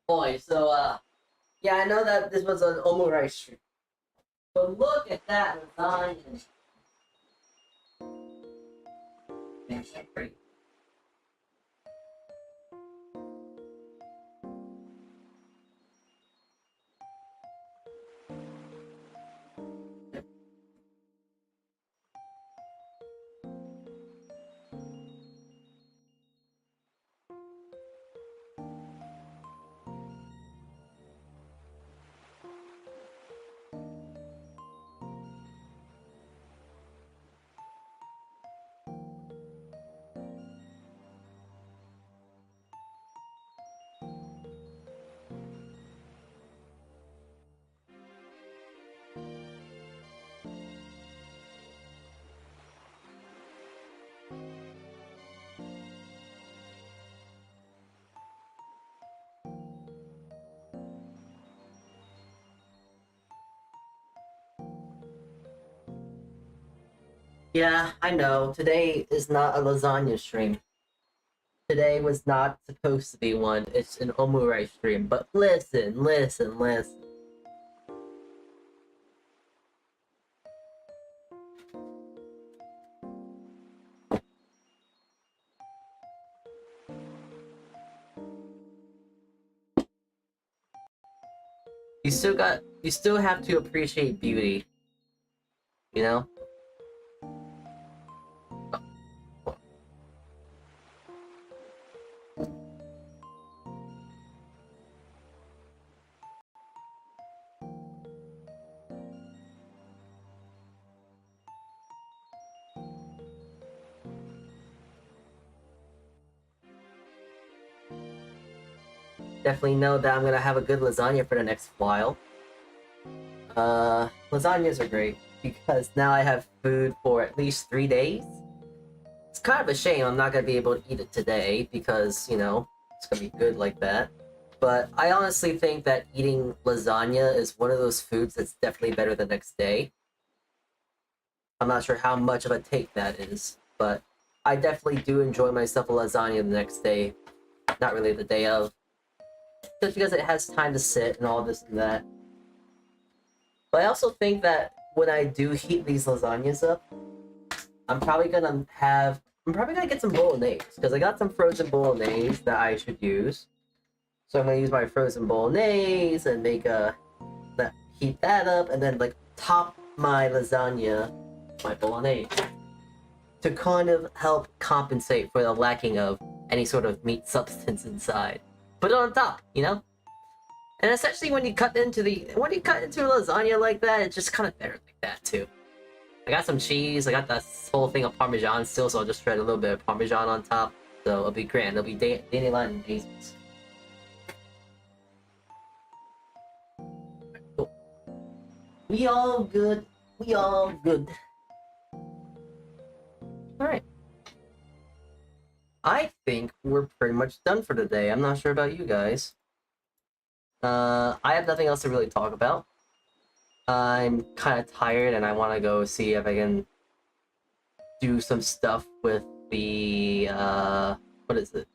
[SPEAKER 1] Boy, so, yeah, I know that this was an Omurice stream. But look at that lasagna. That's so pretty. Yeah, I know. Today is not a lasagna stream. Today was not supposed to be one. It's an Omurice stream. But listen, listen, listen. You still have to appreciate beauty. You know? Definitely know that I'm gonna have a good lasagna for the next while. Lasagnas are great because now I have food for at least 3 days. It's kind of a shame I'm not gonna be able to eat it today because, you know, it's gonna be good like that. But I honestly think that eating lasagna is one of those foods that's definitely better the next day. I'm not sure how much of a take that is, but I definitely do enjoy myself a lasagna the next day. Not really the day of. Just because it has time to sit and all this and that. But I also think that when I do heat these lasagnas up, I'm probably gonna get some bolognese because I got some frozen bolognese that I should use. So I'm gonna use my frozen bolognese and heat that up and then like top my lasagna, my bolognese, to kind of help compensate for the lacking of any sort of meat substance inside. Put it on top, you know? And essentially when you cut into a lasagna like that, it's just kind of better like that too. I got some cheese, I got this whole thing of Parmesan still, so I'll just shred a little bit of Parmesan on top. So it'll be grand, it'll be dandelion and daisies. Cool. We all good. We all good. Alright. I think we're pretty much done for today. I'm not sure about you guys. I have nothing else to really talk about. I'm kind of tired and I want to go see if I can do some stuff with the, what is it?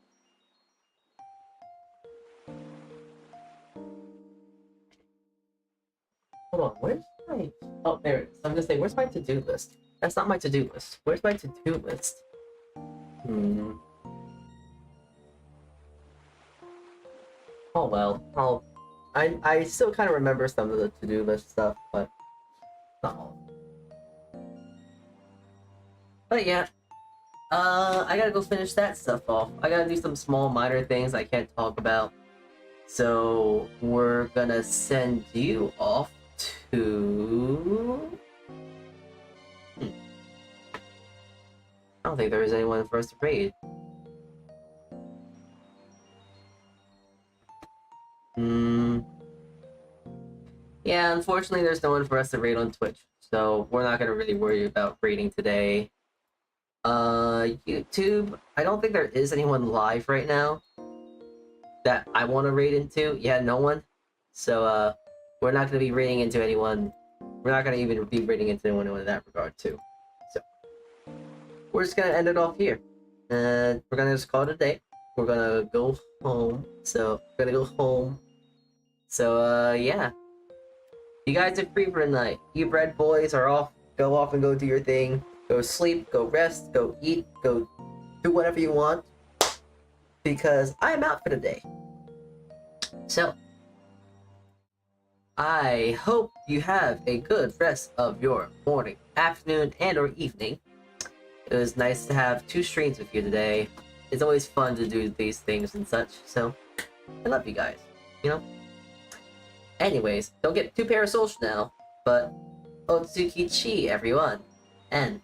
[SPEAKER 1] Hold on, where's my... Oh, there it is. I'm gonna say, where's my to-do list? That's not my to-do list. Where's my to-do list? Oh well, I still kind of remember some of the to-do list stuff, but not all. But yeah, I gotta go finish that stuff off. I gotta do some small minor things I can't talk about. So we're gonna send you off to... I don't think there is anyone for us to raid. Yeah, unfortunately there's no one for us to raid on Twitch, so we're not gonna really worry about raiding today. YouTube, I don't think there is anyone live right now that I want to raid into. Yeah, no one. So, we're not gonna be raiding into anyone. We're not gonna even be raiding into anyone in that regard, too. So, we're just gonna end it off here. And we're gonna just call it a day. We're gonna go home. So, we're gonna go home. So, yeah. You guys are free for tonight. You Bred boys are off. Go off and go do your thing. Go sleep, go rest, go eat, go do whatever you want. Because I am out for the day. So, I hope you have a good rest of your morning, afternoon, and or evening. It was nice to have 2 streams with you today. It's always fun to do these things and such, so I love you guys, you know? Anyways, don't get too parasocial now, but Saltea Kichee, everyone, and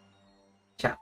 [SPEAKER 1] ciao.